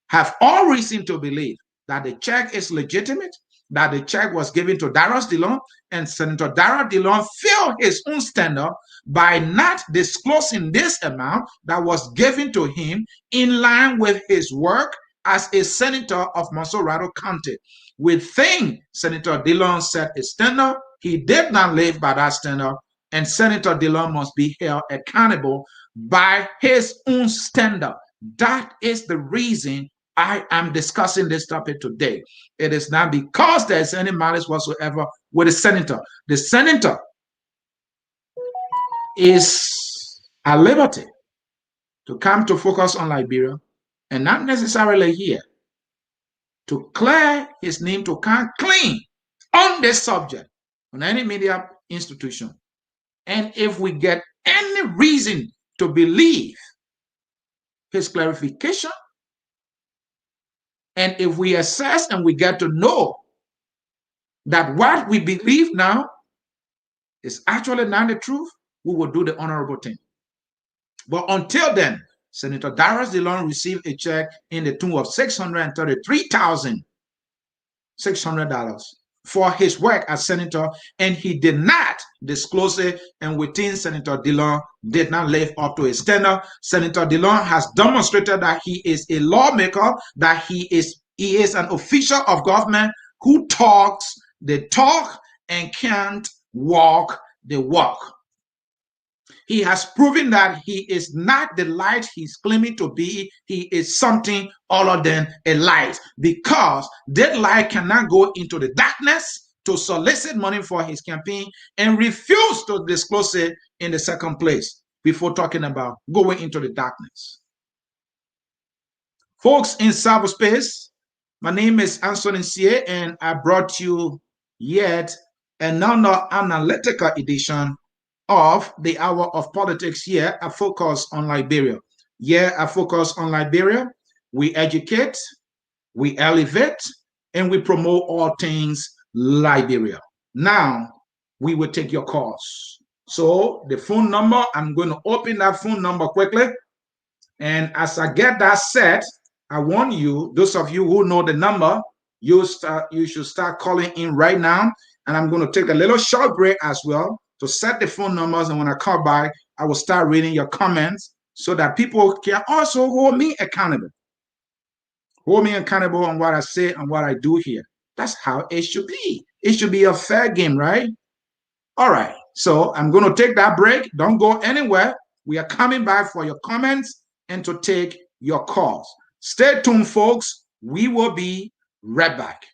Speaker 1: have all reason to believe that the check is legitimate, that the check was given to Darius Dillon, and Senator Darius Dillon failed his own standard by not disclosing this amount that was given to him in line with his work as a senator of Monserrado County. We think Senator Dillon set a standard. He did not live by that standard, and Senator Dillon must be held accountable by his own standard. That is the reason I am discussing this topic today. It is not because there is any malice whatsoever with the senator. The senator is at liberty to come to Focus on Liberia, and not necessarily here, to clear his name, to come clean on this subject on any media institution. And if we get any reason to believe his clarification, and if we assess and we get to know that what we believe now is actually not the truth, we will do the honorable thing. But until then, Senator Darius Dillon received a check in the tune of $633,600 for his work as senator, and he did not disclose it, and within Senator Dillon did not live up to his standard. Senator Dillon has demonstrated that he is a lawmaker, that he is an official of government who talks the talk and can't walk the walk. He has proven that he is not the light he's claiming to be. He is something other than a light, because that light cannot go into the darkness to solicit money for his campaign and refuse to disclose it in the second place before talking about going into the darkness. Folks in cyberspace, my name is Ansony Sieh, and I brought you yet another analytical edition of the Hour of Politics here at Focus on Liberia. Here at Focus on Liberia, we educate, we elevate, and we promote all things Liberia. Now, we will take your calls. So the phone number, I'm going to open that phone number quickly. And as I get that set, I want you, those of you who know the number, you should start calling in right now. And I'm going to take a little short break as well to set the phone numbers. And when I call by, I will start reading your comments so that people can also hold me accountable. Hold me accountable on what I say and what I do here. That's how it should be. It should be a fair game, right? All right. So I'm going to take that break. Don't go anywhere. We are coming back for your comments and to take your calls. Stay tuned, folks. We will be right back.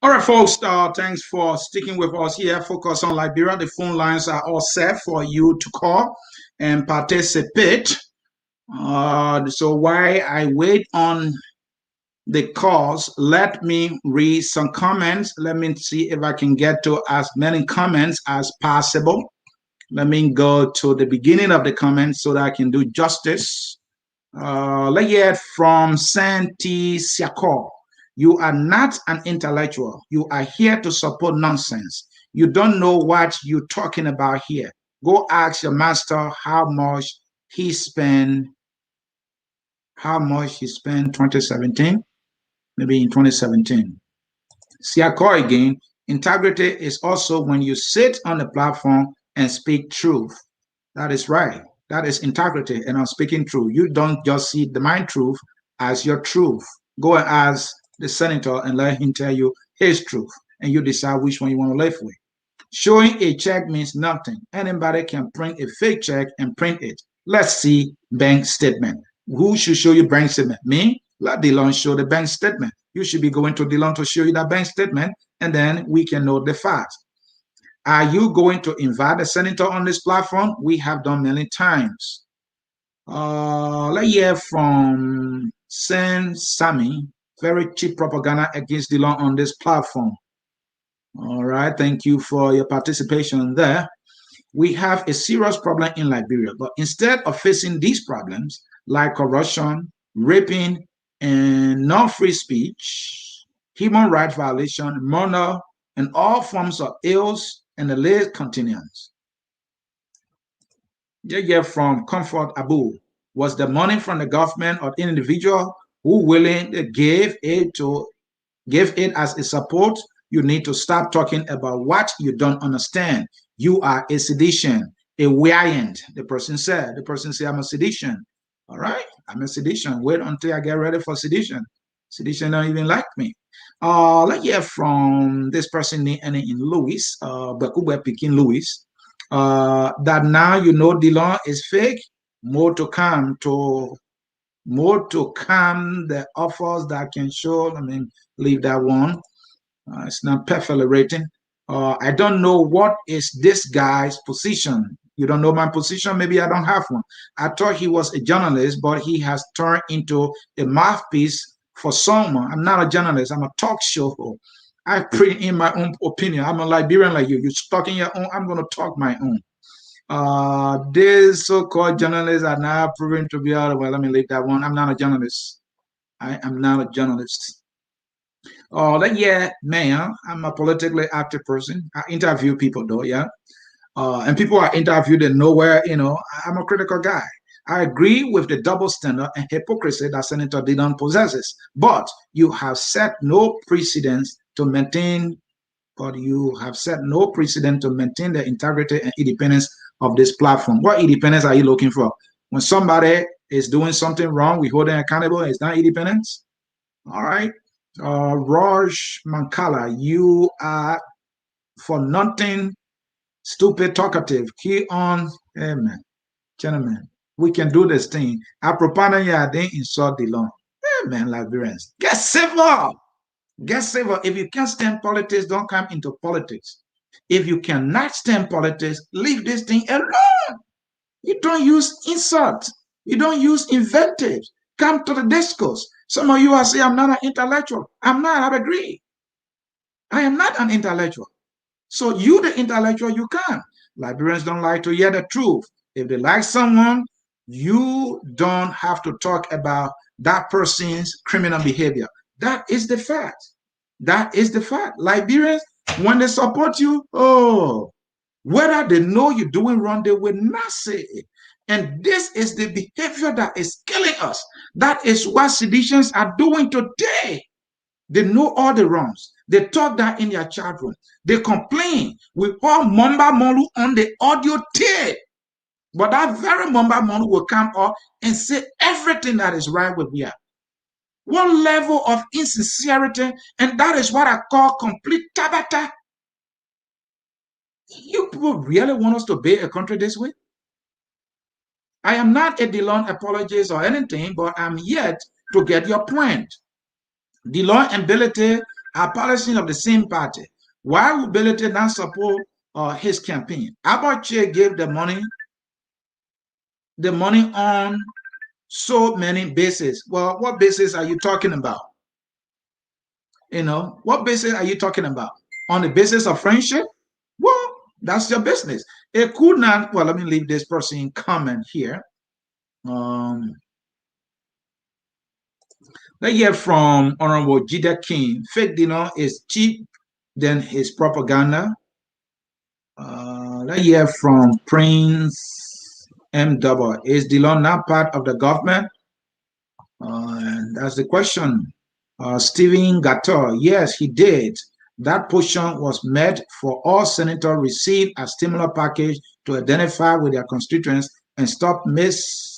Speaker 1: All right, folks, thanks for sticking with us here. Focus on Liberia. The phone lines are all set for you to call and participate. So while I wait on the calls, let me read some comments. Let me see if I can get to as many comments as possible. Let me go to the beginning of the comments so that I can do justice. Let's hear from Santi Siako. You are not an intellectual. You are here to support nonsense. You don't know what you're talking about here. Go ask your master how much he spent 2017, maybe in 2017. Siako again, integrity is also when you sit on the platform and speak truth. That is right. That is integrity, and I'm speaking truth. You don't just see the mind truth as your truth. Go and ask the senator and let him tell you his truth, and you decide which one you want to live with. Showing a check means nothing. Anybody can print a fake check and print it. Let's see bank statement. Who should show you bank statement? Me? Let Dillon show the bank statement. You should be going to Dillon to show you that bank statement, and then we can know the facts. Are you going to invite the senator on this platform? We have done many times. Let's hear from Saint Sammy. Very cheap propaganda against Dillon on this platform. All right, thank you for your participation there. We have a serious problem in Liberia, but instead of facing these problems like corruption, raping, and non-free speech, human rights violation, murder, and all forms of ills, and the list continues. Yeah, from Comfort Abu. Was the money from the government or individual who willing to give it as a support? You need to stop talking about what you don't understand. You are a sedition, a variant. The person said, I'm a sedition. All right, I'm a sedition. Wait until I get ready for sedition. Sedition don't even like me. Let's hear from this person in Louis, Bakube Pekin Louis, that now you know Dillon is fake. More to come the offers that can show. I mean, leave that one. It's not perfectly written. I don't know what is this guy's position. You don't know my position? Maybe I don't have one. I thought he was a journalist, but he has turned into a mouthpiece for someone. I'm not a journalist. I'm a talk show. I print in my own opinion. I'm a Liberian like you. You're talking your own. I'm going to talk my own. These so-called journalists are now proven to be out of, well, let me leave that one. I'm not a journalist. I am not a journalist. Yeah, man, I'm a politically active person. I interview people though, yeah. And people are interviewed and nowhere, I'm a critical guy. I agree with the double standard and hypocrisy that Senator Dillon possesses, but you have set no precedence to maintain, but you have set no precedent to maintain the integrity and independence of this platform. What independence are you looking for? When somebody is doing something wrong, we hold them accountable. It's not independence. All right. Raj Mankala, you are for nothing stupid talkative. Key on, amen. Gentlemen, we can do this thing. Apropos, yeah, they insult the law. Amen, Liberians. Get civil. Get civil. If you can't stand politics, don't come into politics. If you cannot stand politics, leave this thing alone. You don't use insult. You don't use invectives. Come to the discourse. Some of you are saying, I'm not an intellectual. I'm not, I agree. I am not an intellectual. So you, the intellectual, you can. Liberians don't like to hear the truth. If they like someone, you don't have to talk about that person's criminal behavior. That is the fact. That is the fact. Liberians, when they support you, oh, whether they know you're doing wrong, they will not say it. And this is the behavior that is killing us. That is what seditions are doing today. They know all the wrongs. They talk that in their chat room. They complain. We all Mamba Molu on the audio tape. But that very Mamba Molu will come up and say everything that is right with we are. One level of insincerity, and that is what I call complete tabata. You people really want us to be a country this way? I am not a Dillon apologist or anything, but I'm yet to get your point. Dillon and Billete are policies of the same party. Why would Billete not support his campaign? Abache gave the money on so many bases. Well, what basis are you talking about? What basis are you talking about? On the basis of friendship? Well, that's your business. It could not, well, let me leave this person in comment here. Let's hear from Honorable Jida King. Fake Dillon is cheap than his propaganda. Let's hear from Prince M. Double. Is Dillon not part of the government? And that's the question. Stephen Gator, yes, he did. That portion was made for all senators receive a stimulus package to identify with their constituents and stop misinforming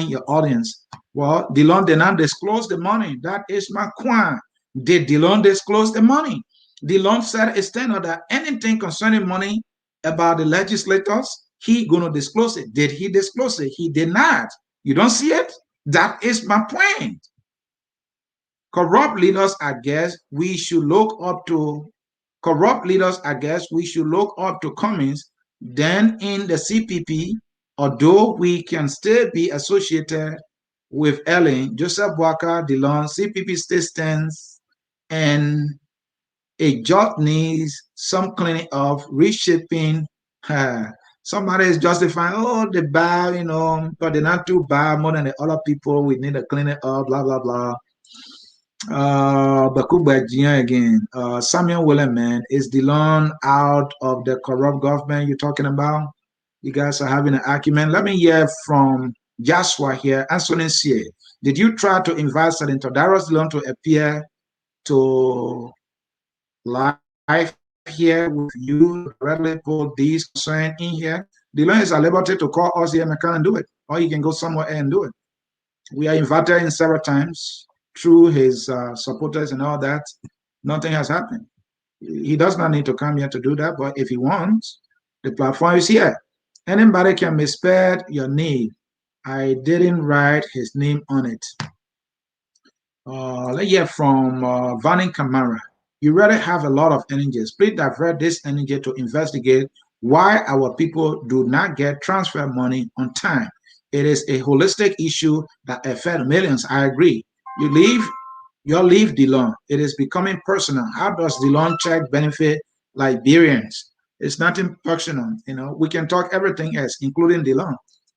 Speaker 1: your audience. Well, Dillon did not disclose the money. That is my question. Did Dillon disclose the money? Dillon set a standard that anything concerning money about the legislators, he gonna disclose it. Did he disclose it? He did not. You don't see it? That is my point. Corrupt leaders, I guess, we should look up to Cummings. Then in the CPP, although we can still be associated with Ellen, Joseph Walker, Dillon, CPP still stands, and a job needs some cleaning up, reshaping. Somebody is justifying, oh, the bad, but they're not too bad more than the other people. We need to clean it up, blah, blah, blah. Again. Samuel William, man, is Dillon out of the corrupt government you're talking about? You guys are having an argument. Let me hear from Joshua here. Ansony Sieh, did you try to invite Senator Darius Dillon to appear to live here with you, directly put these concerns in here? Dillon is at liberty to call us here and come and do it, or he can go somewhere and do it. We are invited in several times through his supporters and all that. Nothing has happened. He does not need to come here to do that, but if he wants, the platform is here. Anybody can misspell your name. I didn't write his name on it. Let's hear from Vanny Kamara. You really have a lot of energies. Please divert this energy to investigate why our people do not get transfer money on time. It is a holistic issue that affects millions. I agree. You leave Dillon. It is becoming personal. How does Dillon check benefit Liberians? It's nothing personal. We can talk everything else, including Dillon.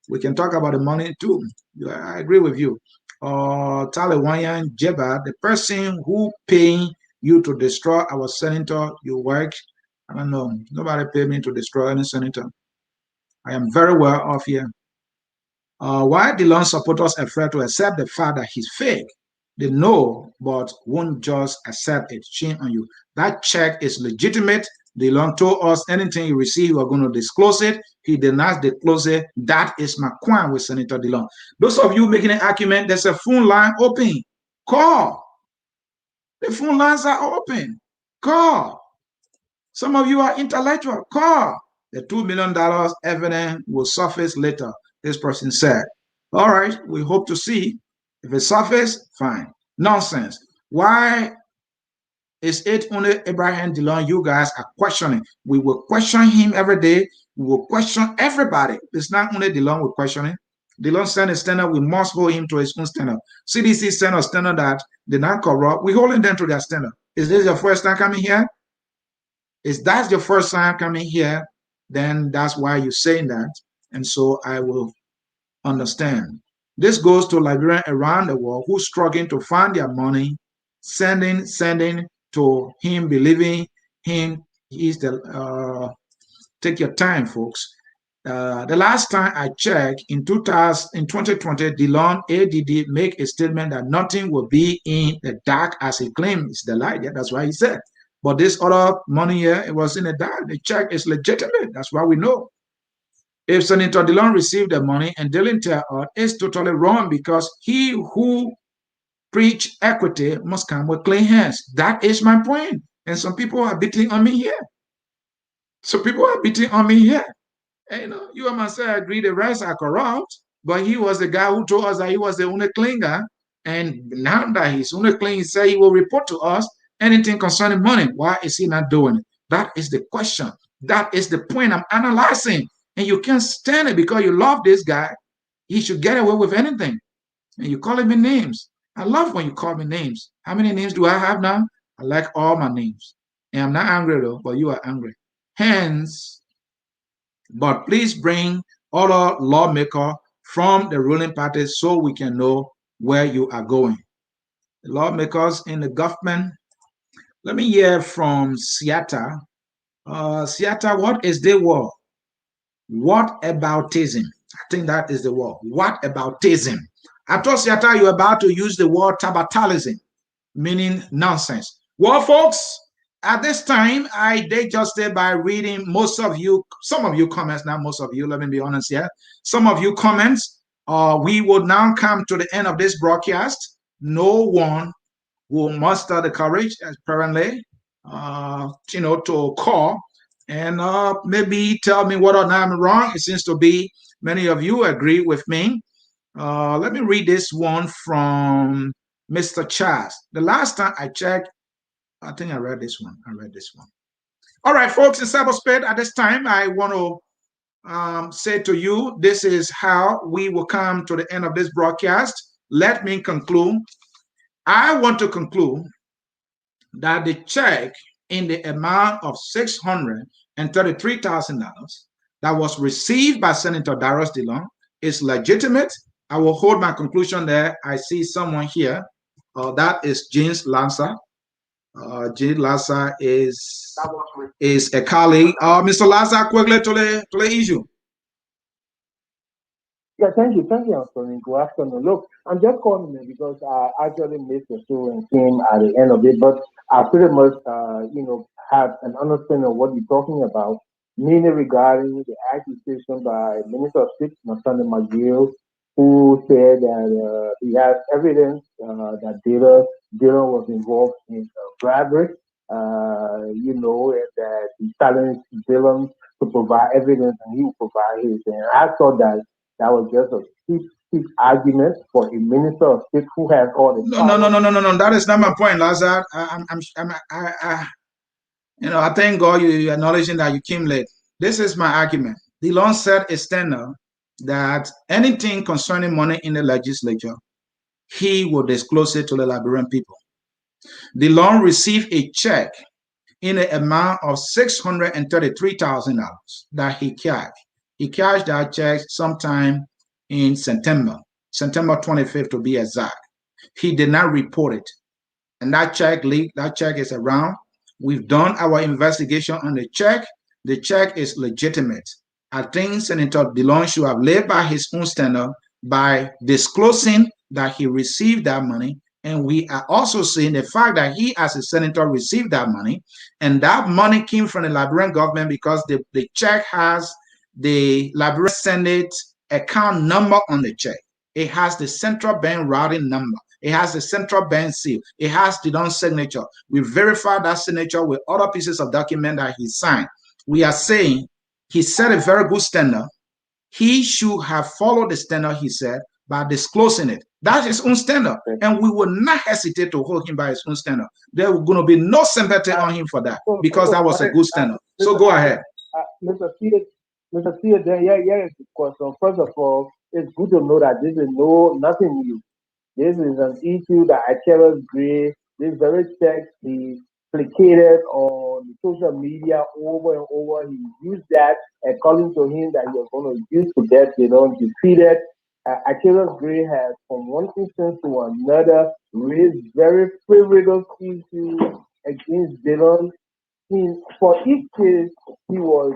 Speaker 1: We can talk about the money too. I agree with you. Taliwanyan Jeba, the person who paying you to destroy our senator, you work. I don't know. Nobody paid me to destroy any senator. I am very well off here. Why Dillon supporters afraid to accept the fact that he's fake? They know, but won't just accept it. Shame on you. That check is legitimate. Dillon told us anything he received, we're going to disclose it. He did not disclose it. That is my point with Senator Dillon. Those of you making an argument, there's a phone line open. Call. The phone lines are open. Call. Some of you are intellectual. Call. The $2 million evidence will surface later, this person said. All right, we hope to see. If it surfaces, fine. Nonsense. Why is it only Abraham Dillon you guys are questioning? We will question him every day. We will question everybody. It's not only Dillon we're questioning. Dillon sent a standard, we must hold him to his own standard. CDC sent a standard that did not corrupt. We're holding them to their standard. Is this your first time coming here? If that's your first time coming here, then that's why you're saying that. And so I will understand. This goes to Liberians around the world who struggling to find their money, sending to him, believing him. He's the take your time, folks. The last time I checked in 2020, Dillon ADD make a statement that nothing will be in the dark as he claims the light. Yeah, that's why he said. But this other money here, it was in the dark. The check is legitimate. That's why we know. If Senator Dillon received the money and Dillon tell us, it's totally wrong because he who preach equity must come with clean hands. That is my point. And some people are beating on me here. So people are beating on me here. And, you know, you and myself agree the rest are corrupt, but he was the guy who told us that he was the only clean guy. And now that he's only clean, he said he will report to us anything concerning money. Why is he not doing it? That is the question. That is the point I'm analyzing. And you can't stand it because you love this guy. He should get away with anything. And you call me names. I love when you call me names. How many names do I have now? I like all my names. And I'm not angry though, but you are angry. Hence, but please bring other lawmaker from the ruling party so we can know where you are going. The lawmakers in the government. Let me hear from Sieh. Sieh, what is the word? What aboutism? I think that is the word. What aboutism? I thought Sieh, you're about to use the word tabatalism, meaning nonsense. Well, folks, at this time, I did justice by reading some of you comments, not most of you, let me be honest here. Some of you comments. We will now come to the end of this broadcast. No one will muster the courage, apparently, to call and maybe tell me whether or not I'm wrong. It seems to be many of you agree with me. Let me read this one from Mr. Charles. The last time I checked, I think I read this one. All right, folks, in cyberspace, at this time, I want to say to you, this is how we will come to the end of this broadcast. Let me conclude. I want to conclude that the check in the amount of $633,000 that was received by Senator Darius Dillon is legitimate. I will hold my conclusion there. I see someone here. That is James Lanza. James Lanza is a colleague. Mr. Lanza, quickly to the issue.
Speaker 2: Yeah, thank you, Anthony. Good afternoon. Look, I'm just calling you because I actually missed the show and came at the end of it, but I pretty much, have an understanding of what you're talking about, mainly regarding the accusation by Minister of State, Nasanda McGill, who said that he has evidence that Dillon was involved in bribery, and that he challenged Dillon to provide evidence and he will provide his. And I thought that was just a cheap argument for a minister of state who has all the
Speaker 1: power. No. That is not my point, Lazar. I thank God you acknowledging that you came late. This is my argument. Dillon set a standard that anything concerning money in the legislature, he will disclose it to the Liberian people. Dillon received a check in the amount of $633,000 that he cashed. He cashed that check sometime in September. September 25th to be exact. He did not report it. And that check leaked. That check is around. We've done our investigation on the check. The check is legitimate. I think Senator Dillon should have laid by his own standard by disclosing that he received that money. And we are also seeing the fact that he, as a senator, received that money. And that money came from the Liberian government because the check has the Liberian Senate account number on the check. It has the central bank routing number. It has the central bank seal. It has Dillon's signature. We verified that signature with other pieces of document that he signed. We are saying he set a very good standard. He should have followed the standard he said by disclosing it. That's his own standard. And we will not hesitate to hold him by his own standard. There will going to be no sympathy on him for that because that was a good standard. So go ahead.
Speaker 2: Mr. Sieh, here is the question. First of all, it's good to know that this is nothing new. This is an issue that Achilles Gray, this very text, he placated on social media over and over. He used that, according to him, that he was going to use to get defeated. Achilles Gray has, from one instance to another, raised very favorable issues against Dillon. For each case, he was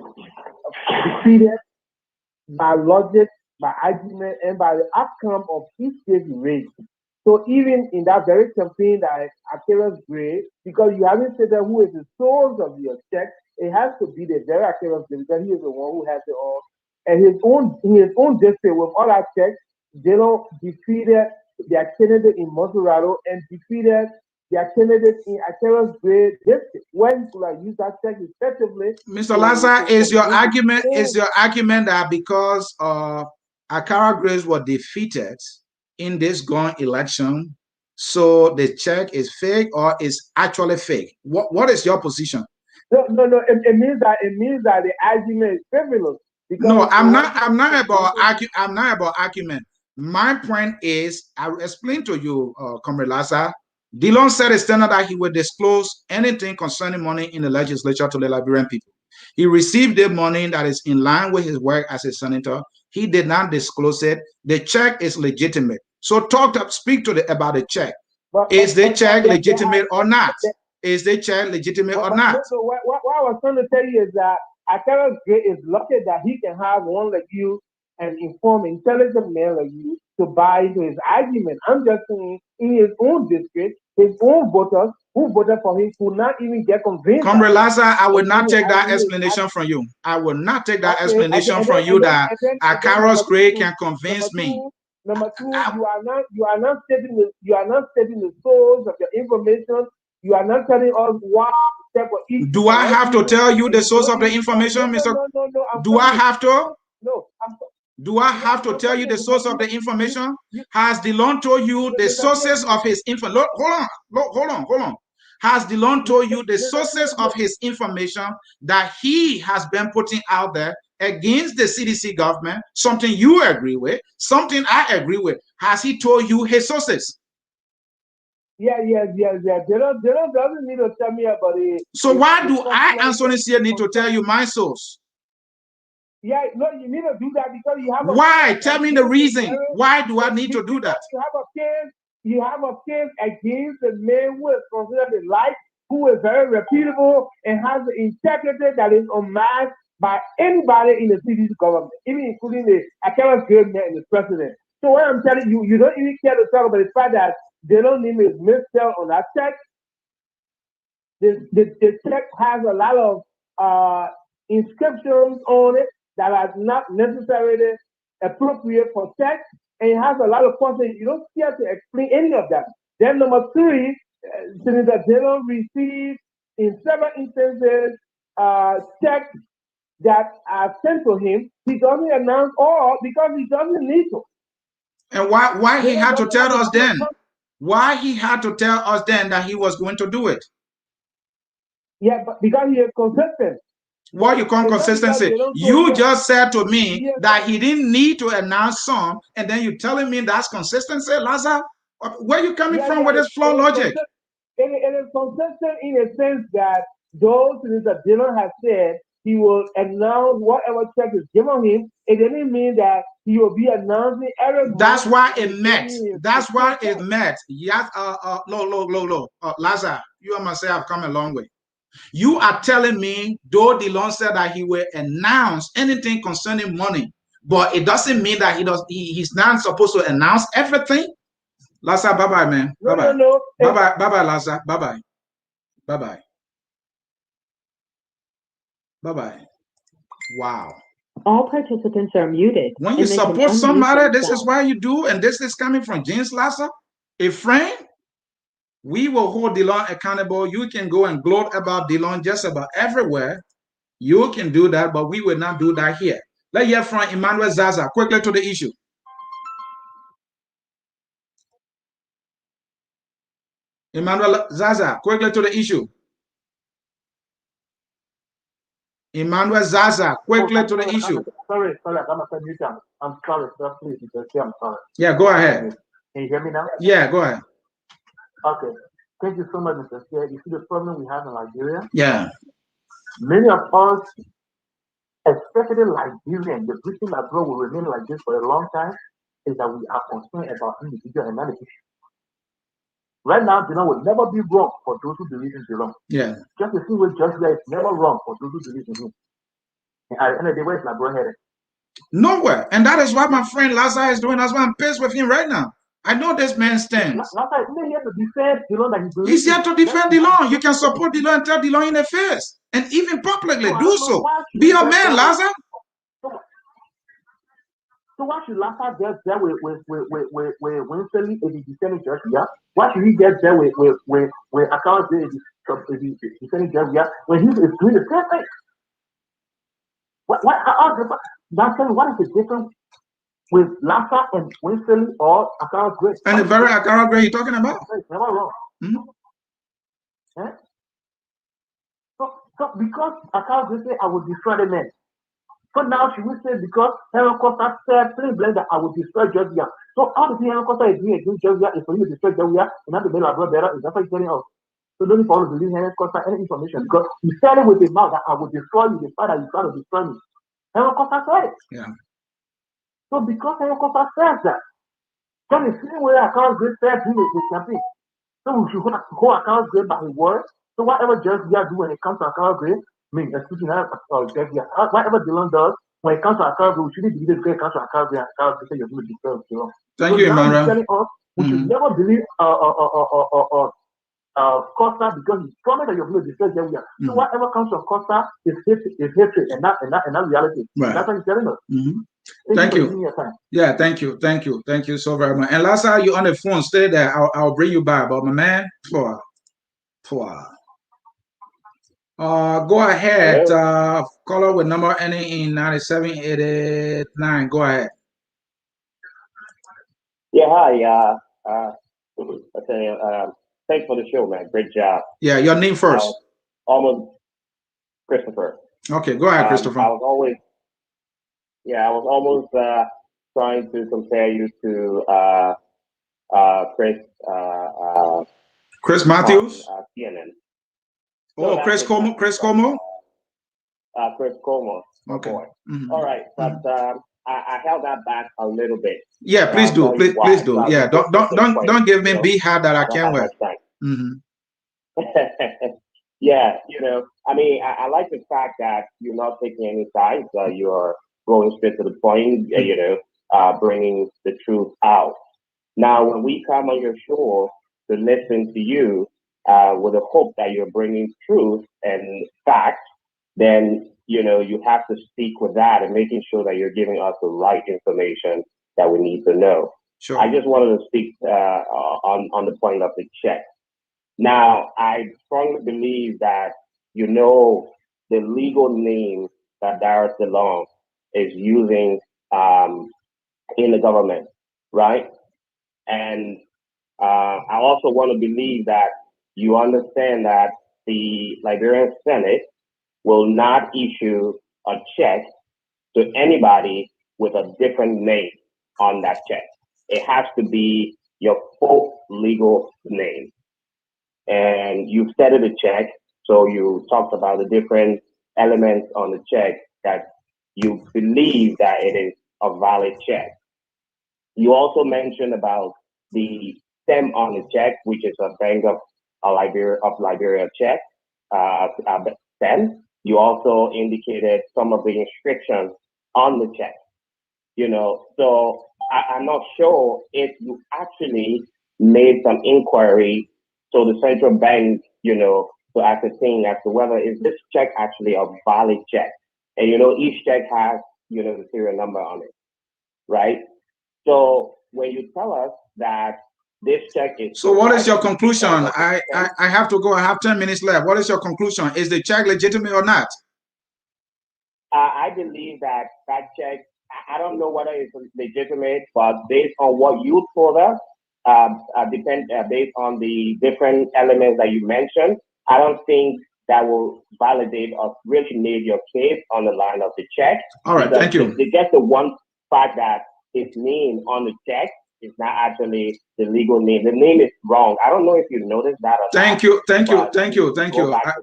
Speaker 2: defeated by logic, by argument, and by the outcome of each case he raised. So even in that very campaign that Achilles Gray, because you haven't said that who is the source of your check, it has to be the very Achilles Gray because he is the one who has it all. And in his own district, with all that checks, Dillon defeated their candidate in Monterrey and defeated their candidate in Achilles Gray district. When could I use that check effectively?
Speaker 1: Mr. Lazar, is your argument that because Achilles Gray was defeated in this going election, so the check is fake or is actually fake? What is your position?
Speaker 2: No. It means that the argument is frivolous.
Speaker 1: No, I'm not about argument. My point is, I will explain to you, Comrade Lazar. Dillon set a standard that he would disclose anything concerning money in the legislature to the Liberian people. He received the money that is in line with his work as a senator. He did not disclose it. The check is legitimate. So speak about the check. Is the check legitimate or not? Is the check legitimate or not?
Speaker 2: So what I was trying to tell you is that Achilles Gray is lucky that he can have one like you, an informed, intelligent man like you, to buy into his argument. I'm just saying, in his own district, his own voters who voted for him could not even get convinced.
Speaker 1: Comrade Lazar, I will not take that explanation from you. I will not take that explanation from you that Achilles Gray can convince me.
Speaker 2: Number two, you are not stating the source of your information. You are not telling us why.
Speaker 1: Do I have to tell you the source of the information, Mr.? Do I have to?
Speaker 2: No.
Speaker 1: Do I have to tell you the source of the information? Has Dillon told you the sources of his information? Hold on. Has Dillon told you the sources of his information that he has been putting out there against the CDC government? Something you agree with, something I agree with. Has he told you his sources?
Speaker 2: Yeah. Dillon doesn't need to tell me about it.
Speaker 1: So why do I, Ansony, Sieh, need to tell you my source?
Speaker 2: Yeah, no, you need to do that because you have
Speaker 1: why? Tell me the reason. Why do I need to do that?
Speaker 2: You have a case against a man who is considered a life, who is very reputable and has the integrity that is unmatched by anybody in the CDC government, even including the Achilles Gray man and the president. So what I'm telling you, you don't even care to talk about the fact that Dillon's name is misspelled on that check. The check has a lot of inscriptions on it that are not necessarily appropriate for text, and it has a lot of questions. You don't care to explain any of that. Then number three, Senator Dillon received in several instances checks that are sent to him. He doesn't announce all because he doesn't need to.
Speaker 1: And why he had to tell us then? Why he had to tell us then that he was going to do it?
Speaker 2: Yeah, but because he is consistent.
Speaker 1: What you call consistency? You just said to me that he didn't need to announce some, and then you're telling me that's consistency, Lazar? Where are you coming from with this flawed logic?
Speaker 2: It is consistent in a sense that those that Dillon has said he will announce whatever check is given him. It didn't mean that he will be announcing every
Speaker 1: That's
Speaker 2: month.
Speaker 1: why it met. That's why it met. Yes, low. Lazar, you and myself have come a long way. You are telling me, though Dillon said that he will announce anything concerning money, but it doesn't mean that he's not supposed to announce everything. Lazar, bye-bye, man. Bye-bye.
Speaker 2: No.
Speaker 1: Bye-bye, bye-bye, Lazar. Bye-bye. Bye-bye. Bye-bye. Wow.
Speaker 3: All participants are muted.
Speaker 1: When you support somebody, this is why you do, and this is coming from James Lazar, a friend. We will hold Dillon accountable. You can go and gloat about Dillon just about everywhere. You can do that, but we will not do that here. Let's hear from Emmanuel Zaza. Quickly to the issue. Emmanuel Zaza, quickly to the issue. Emmanuel Zaza, quickly to the issue.
Speaker 2: Sorry, I'm sorry, sir, please, I'm sorry.
Speaker 1: Yeah, go ahead.
Speaker 2: Can you hear me now?
Speaker 1: Yeah, go ahead.
Speaker 2: Okay. Thank you so much, Mr. Sieh. You see the problem we have in Liberia?
Speaker 1: Yeah.
Speaker 2: Many of us, especially Liberian, the reason that will remain like this for a long time is that we are concerned about individual and not issue. Right now, Dillon will never be wrong for those who believe in Dillon.
Speaker 1: Yeah.
Speaker 2: Just the same way Judge is never wrong for those who believe in him. And at the end of the day, where's Liberia headed?
Speaker 1: Nowhere. And that is what my friend Lazar is doing. That's why I'm pissed with him right now. I know this man stands.
Speaker 2: Lazar isn't here to defend Dillon that he believes.
Speaker 1: He's here to defend Dillon. You can support Dillon and tell Dillon in the face. And even publicly do so. Be a man, Lazar.
Speaker 2: So why should Lazar get there with Winsley if he's defending Judge? Yeah. Why should he get there with Account if he's defending Judge? Yeah. When he's doing the same thing. What is the difference with Lazar and Winsley or Account Grace?
Speaker 1: And the very Account Grace you're talking about?
Speaker 2: Never wrong. So because Account Grace said, I will destroy the men. So now she will say because Henry Costa said that I will destroy Georgia. So how does Henry Costa agree against Georgia is for you to destroy Georgia and not to make our brother better? Is that what he's telling us? So don't follow to believe Henry Costa any information because he said it with his mouth that I will destroy you, the fact that you try to destroy me. Henry Costa said it.
Speaker 1: Yeah.
Speaker 2: So because Henry Costa says that, then the same way Account Grace said he was the campaign. So we should hold Account Grace by his word. So whatever Georgia do when it comes to Account Grace, whatever Dillon does, when it comes to Account, we shouldn't believe it comes to Account, because you're going to destroy Dillon.
Speaker 1: Thank you, Emmanuel.
Speaker 2: We should never believe Costa because he promised that you're going to destroy Dillon. So whatever comes from Costa is hatred and not reality.
Speaker 1: Right.
Speaker 2: That's what he's telling us.
Speaker 1: Thank you. Yeah, thank you so very much. And last time you on the phone, stay there. I'll bring you back. But my man, go ahead. Caller with number ending in 9789. Go ahead.
Speaker 4: Yeah, hi. Thanks for the show, man. Great job.
Speaker 1: Yeah, your name first.
Speaker 4: Almost Christopher.
Speaker 1: Okay, go ahead, Christopher.
Speaker 4: I was almost trying to compare you to
Speaker 1: Chris Matthews.
Speaker 4: CNN.
Speaker 1: Oh, Chris Como. Chris Como.
Speaker 4: Chris Como.
Speaker 1: Okay.
Speaker 4: All right, but I held that back a little bit.
Speaker 1: Yeah, please do. Please do. Yeah, don't give me big hat that I can't wear.
Speaker 4: Yeah, I mean, I like the fact that you're not taking any sides. You're going straight to the point. Bringing the truth out. Now, when we come on your show to listen to you, with the hope that you're bringing truth and facts, then you have to speak with that and making sure that you're giving us the right information that we need to know.
Speaker 1: Sure. I
Speaker 4: just wanted to speak on the point of the check. Now, I strongly believe that the legal name that Darius Dillon is using in the government, right? And I also want to believe that you understand that the Liberian Senate will not issue a check to anybody with a different name on that check. It has to be your full legal name. And you've set it a check, so you talked about the different elements on the check that you believe that it is a valid check. You also mentioned about the stem on the check, which is a Bank of Liberia check stem. You also indicated some of the restrictions on the check. So I'm not sure if you actually made some inquiry to the central bank, to ascertain as to whether is this check actually a valid check. And each check has, the serial number on it, right? So when you tell us that this check is
Speaker 1: so, what is your conclusion? I have to go. I have 10 minutes left. What is your conclusion? Is the check legitimate or not?
Speaker 4: I believe that check, I don't know whether it's legitimate, but based on what you told us, based on the different elements that you mentioned, I don't think that will validate or really made your case on the line of the check.
Speaker 1: All right, thank you.
Speaker 4: Just the one fact that his name on the check is not actually the legal name. The name is wrong. I don't know if you noticed that or
Speaker 1: thank
Speaker 4: not.
Speaker 1: You.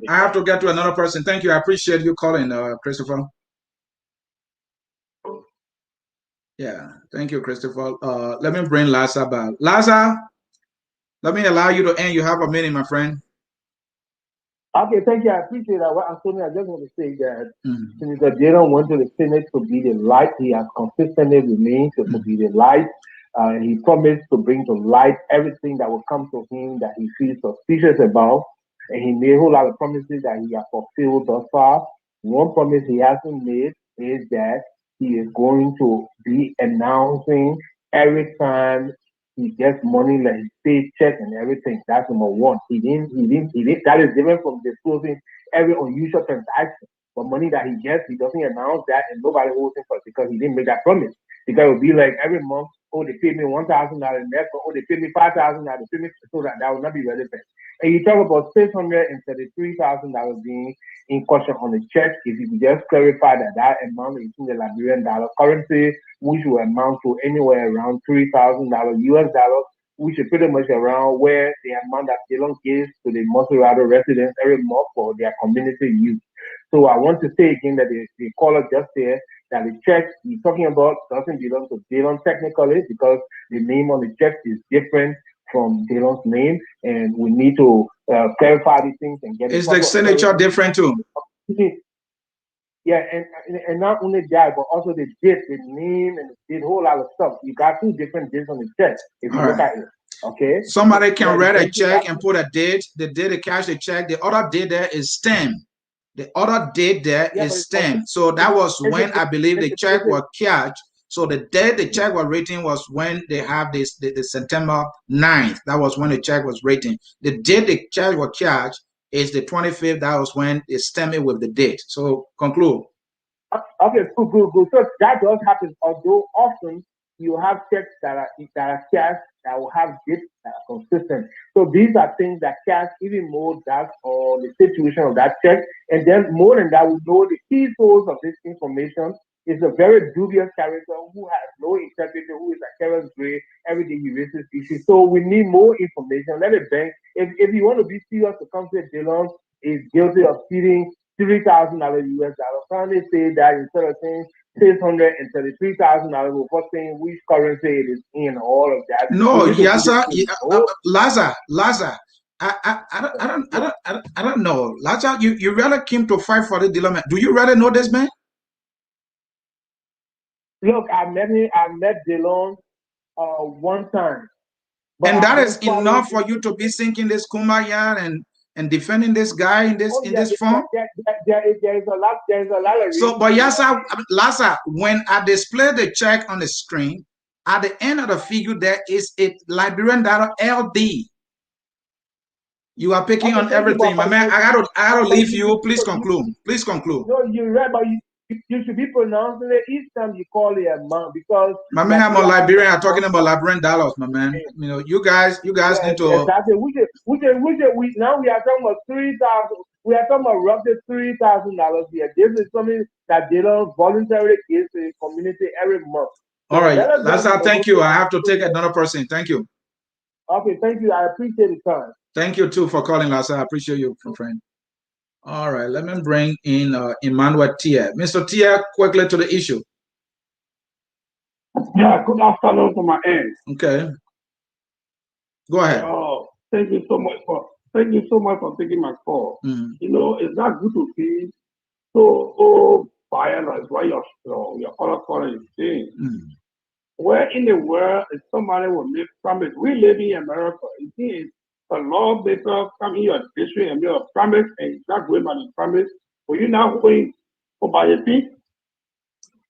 Speaker 1: I have to get to another person. Thank you. I appreciate you calling, Christopher. Yeah, thank you, Christopher. Let me bring Laza back. Laza, let me allow you to end. You have a minute, my friend.
Speaker 2: Okay, thank you. I appreciate that. Well, Anthony, I just want to say that Senator Dillon went to the Senate to be the light. He has consistently remained to be the light. He promised to bring to light everything that will come to him that he feels suspicious about. And he made a whole lot of promises that he has fulfilled thus far. One promise he hasn't made is that he is going to be announcing every time he gets money, like his paycheck and everything. That's number one. He didn't. That is different from disclosing every unusual transaction. But money that he gets, he doesn't announce that, and nobody holds him for it because he didn't make that promise. Because it would be like every month, oh, they paid me $1,000 net, oh, they paid me $5,000, they paid me, so that would not be relevant. And you talk about $633,000 being in question on the check. If you could just clarify that amount is in the Liberian dollar currency, which will amount to anywhere around $3,000 US dollars, which is pretty much around where the amount that Dillon gives to the Monserrado residents every month for their community use. So I want to say again that the caller just said that the check he's talking about doesn't belong to Dillon technically because the name on the check is different from Dillon's name, and we need to clarify these things and get.
Speaker 1: Is the signature different too?
Speaker 2: Yeah, and not only that, but also the date, the name, and the whole lot of stuff. You got two different dates on the check. If you look at it, okay.
Speaker 1: Somebody can write a check and put a date. The date they cash the check. The other date there is stamp. The other date there is stamp. So that was when I believe the check was cashed. So the date the check was written was when they have this the September 9th. That was when the check was written. The date the check was cashed is the 25th. That was when they stamped it with the date. So conclude.
Speaker 2: Okay, good. So that does happen. Although often you have checks that are cashed that will have dates that are consistent. So these are things that cash even more that or the situation of that check. And then more than that, we know the key source of this information is a very dubious character who has no integrity, who is a Kevin Gray. Every day he raises issues. So we need more information. Let the bank, if you want to be serious to come to Dillon is guilty of stealing $3,000 US dollars. Finally say that instead of saying $633,000 before saying which currency it is in, all of that.
Speaker 1: No, yes, sir. Laza. I don't know. Laza, you really came to fight for the Dillon. Do you really know this man?
Speaker 2: Look, I met Dillon one time.
Speaker 1: And that is enough for you to be sinking this Kumbaya and defending this guy in this form?
Speaker 2: There is a lot of
Speaker 1: so, but yes, Laza, when I display the check on the screen, at the end of the figure, there is a Liberian dollar LD. You are picking on everything, my man. I gotta leave you. Please conclude. Please conclude.
Speaker 2: No, you're right, but you should be pronouncing it each time you call the amount because
Speaker 1: my man, I'm on Liberian. I'm talking about Liberian dollars, my man. You know, you guys need to.
Speaker 2: Exactly. Now we are talking about 3,000. We are talking about roughly $3,000 here. This is something that Dillon voluntarily gives to the community every month.
Speaker 1: All right, Laza, thank you. I have to take another person. Thank you.
Speaker 2: Okay, thank you. I appreciate the time.
Speaker 1: Thank you too for calling, Laza. I appreciate you, friend. All right, let me bring in Emmanuel Sieh. Mr. Sieh, quickly to the issue.
Speaker 5: Yeah, good afternoon to my end.
Speaker 1: Okay. Go ahead.
Speaker 5: Oh, thank you so much for taking my call. You know, it's not good to be so violent while your other caller is saying. Where in the world is somebody will make promise? We live in America. You see, a lawmaker come in your district and make a promise and you're not going by the promise. Will you not going for by the feet?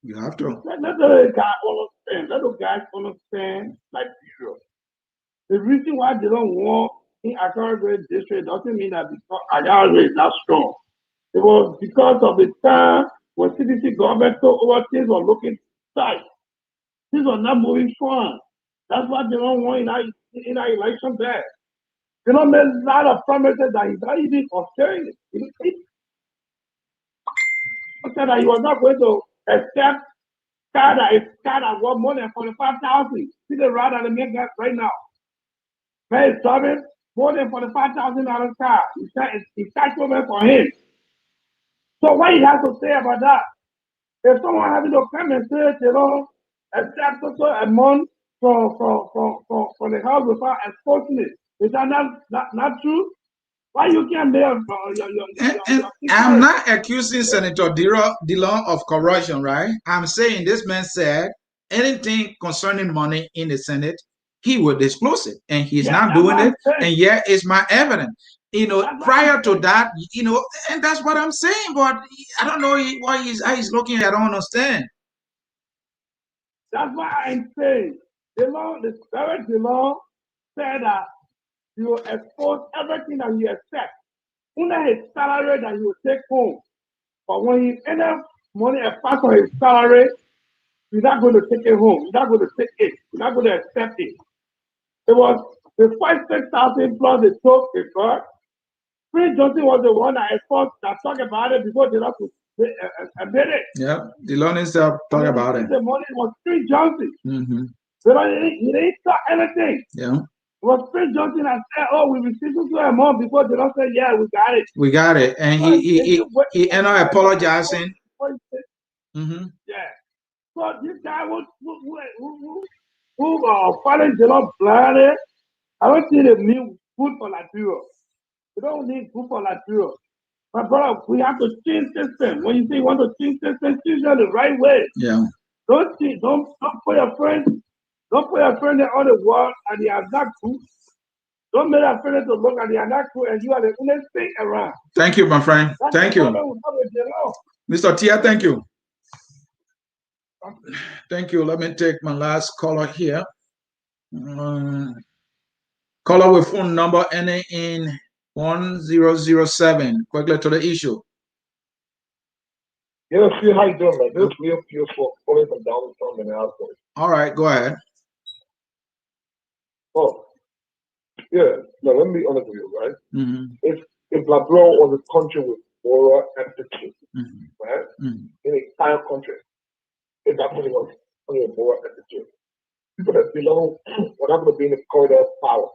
Speaker 1: You have to.
Speaker 5: Let the guy understand. Let the guys understand like you. The reason why they don't want in Akara district doesn't mean that because Akara is not strong. It was because of the time when CDC government took over, things were looking tight. Things were not moving forward. That's why they don't want in our election there. They don't make a lot of promises that he's not even considering it. He said that he was not going to accept car that worth more than 45,000. See the ride that they make that right now. Man is driving more than $45,000 car. It's taxable for him. So what he has to say about that? If someone having to come and say, you know, accept so a month for the house without exposing it, is that not true? Why you can't be
Speaker 1: I'm not accusing Senator Dillon of corruption, right? I'm saying this man said anything concerning money in the Senate, he will disclose it, and he's not doing it. And yet, it's my evidence. You know, prior to that, you know, and that's what I'm saying. But I don't know why how he's looking. I don't understand.
Speaker 5: That's why I'm saying the spirit Dillon said that you will expose everything that you accept. Under his salary that he will take home. But when he enter money apart from his salary, he's not going to take it home. He's not going to take it. He's not going to accept it. It was the 6,000 plus they took it, but Prince Johnson was the one that talked about it before they not to admit it.
Speaker 1: Yeah, Dillon is talking about it.
Speaker 5: The money was Prince Johnson.
Speaker 1: So
Speaker 5: he didn't start anything.
Speaker 1: Yeah.
Speaker 5: It was Prince Johnson that said, "Oh, we received so a month," before they don't say, "Yeah, we got it."
Speaker 1: We got it, and he ended up apologizing.
Speaker 5: Yeah. So this guy who following Dillon blinded, I don't think they need food for Liberia. We don't need food for Liberia. My brother, we have to change system. When you say you want to change system, change it the right way.
Speaker 1: Yeah.
Speaker 5: Don't put your friends, don't put your friend in all the world and they are not cool. Don't make your friends to look and they are not cool and you are the only thing around.
Speaker 1: Thank you, my friend.
Speaker 5: That's
Speaker 1: Thank you. Mr. Sieh, thank you. Thank you. Let me take my last caller here. Caller with phone number ending in 1007. Quickly to the issue.
Speaker 6: Yeah, see how you doing, man. This is real beautiful calling from downtown Minneapolis.
Speaker 1: All right, go ahead.
Speaker 6: Oh, yeah. Now let me be honest with you, right? If Liberia was a country with moral entity, right? In an entire country, if that country was only a moral entity, people that belong were not going to be in the corridor of power.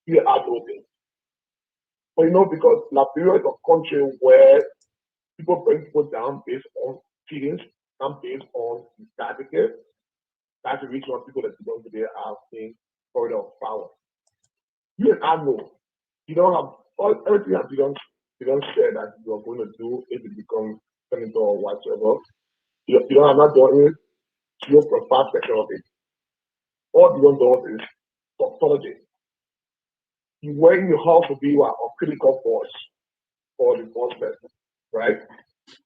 Speaker 6: You are those things. But you know, because Liberia is a country where people bring people down based on feelings, not based on certificate. That's the reason why people that belong today are in corridor of power. You and I know you don't have everything that you don't say that you are going to do if it becomes senator or whatever. You don't have not done it. You don't prefer security. All you don't do is tautology. You were in your house to be a critical force for the first person, right?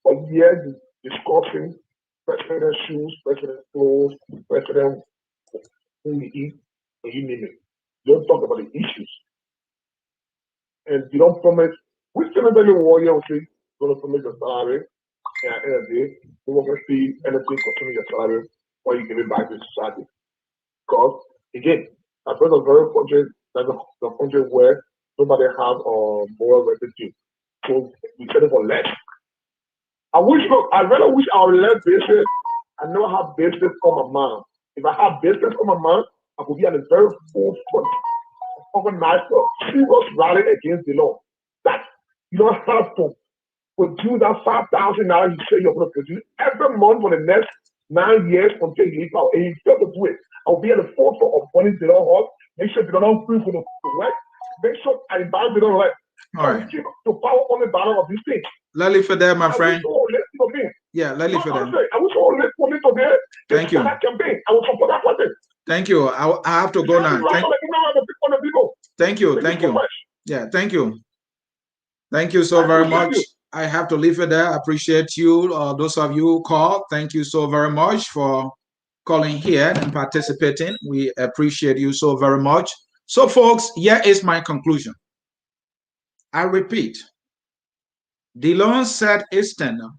Speaker 6: But here discussing president shoes, president clothes, president who you eat, and you name it. You don't talk about the issues. And you don't promise, which senator you warrior will say, going to promise your salary, and at the end of the day, you won't see anything concerning your salary while you give it back to society. Because, again, that's a very country, that's a country where nobody has a moral residue. So we settle for less. I rather wish I would learn business and never have business on my mind. If I have business on my mind, I could be at a very full front, organized, serious rally against the law. That You don't have to produce that 5,000 naira you say you're going to produce every month for the next 9 years until you leave out. And you fail to do it. I'll be at the forefront of money they don't have. Make sure they don't free for the work. Make sure our environment don't let.
Speaker 1: All right.
Speaker 6: Keep the power on the bottom of these things.
Speaker 1: Let me for that, my friend.
Speaker 6: Yeah,
Speaker 1: let me for that.
Speaker 6: I wish all list for me today.
Speaker 1: Thank you.
Speaker 6: Campaign. I will support that project.
Speaker 1: Thank you. I have to go now. Thank you. Thank you. Yeah, thank you. Thank you so very much. I have to leave it there. I appreciate you, those of you who called. Thank you so very much for calling here and participating. We appreciate you so very much. So, folks, here is my conclusion. I repeat, Dillon set a standard.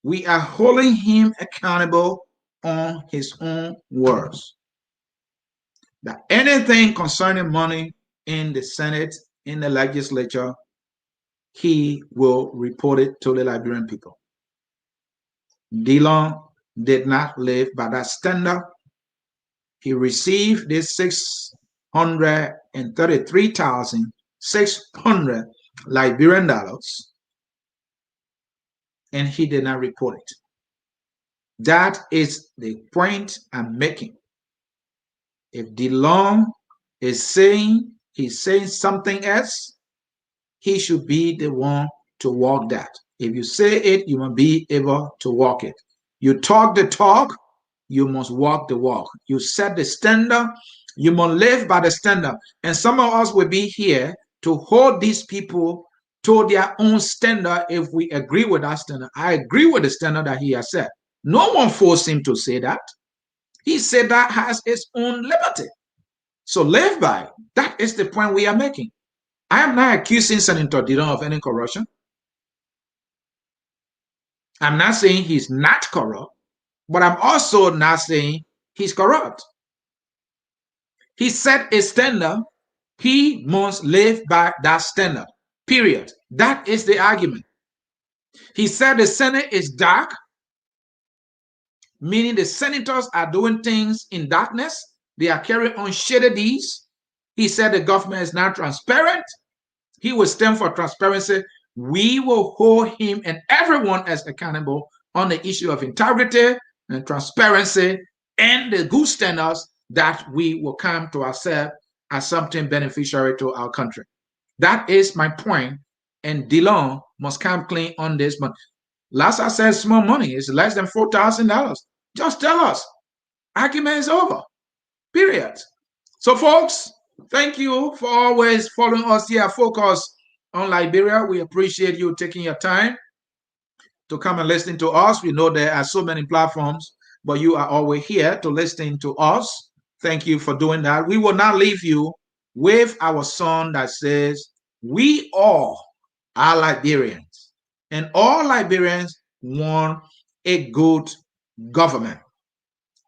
Speaker 1: We are holding him accountable on his own words. That anything concerning money in the Senate, in the legislature, he will report it to the Liberian people. Dillon did not live by that standard. He received this 633,600 Liberian dollars, and he did not report it. That is the point I'm making. If Dillon is saying he's saying something else, he should be the one to walk that. If you say it, you must be able to walk it. You talk the talk, you must walk the walk. You set the standard, you must live by the standard. And some of us will be here to hold these people to their own standard if we agree with that standard. I agree with the standard that he has set. No one forced him to say that. He said that has its own liberty. So live by it. That is the point we are making. I am not accusing Senator Dillon of any corruption. I'm not saying he's not corrupt, but I'm also not saying he's corrupt. He set a standard. He must live by that standard, period. That is the argument. He said the Senate is dark, meaning the senators are doing things in darkness. They are carrying on shady deeds. He said the government is not transparent. He will stand for transparency. We will hold him and everyone as accountable on the issue of integrity and transparency and the good standards that we will come to accept as something beneficiary to our country. That is my point. And Dillon must come clean on this. But last I said, small money is less than $4,000. Just tell us. Argument is over. Period. So, folks, thank you for always following us here at Focus on Liberia. We appreciate you taking your time to come and listen to us. We know there are so many platforms, but you are always here to listen to us. Thank you for doing that. We will not leave you with our song that says, we all are Liberians, and all Liberians want a good government.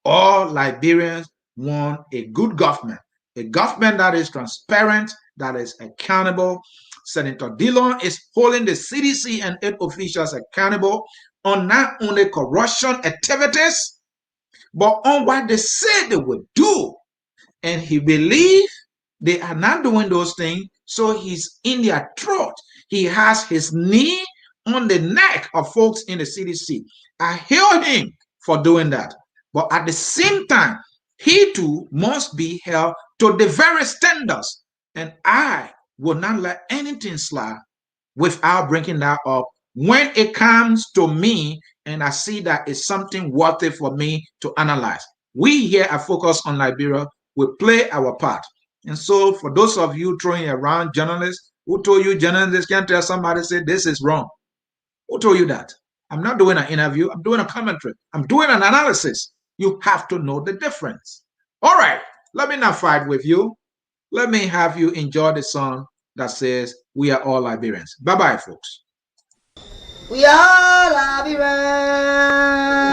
Speaker 1: All Liberians want a good government that is transparent, that is accountable. Senator Dillon is holding the CDC and its officials accountable on not only corruption activities, but on what they said they would do. And he believes they are not doing those things, so he's in their throat. He has his knee on the neck of folks in the CDC. I hail him for doing that. But at the same time, he too must be held to the very standards. And I will not let anything slide without bringing that up when it comes to me and I see that it's something worthy for me to analyze. We here at Focus on Liberia will play our part. And so for those of you throwing around journalists, who told you journalists can't tell somebody, say this is wrong? Who told you that? I'm not doing an interview. I'm doing a commentary. I'm doing an analysis. You have to know the difference. All right, let me not fight with you. Let me have you enjoy the song that says, we are all Liberians. Bye-bye, folks.
Speaker 7: We are Liberians.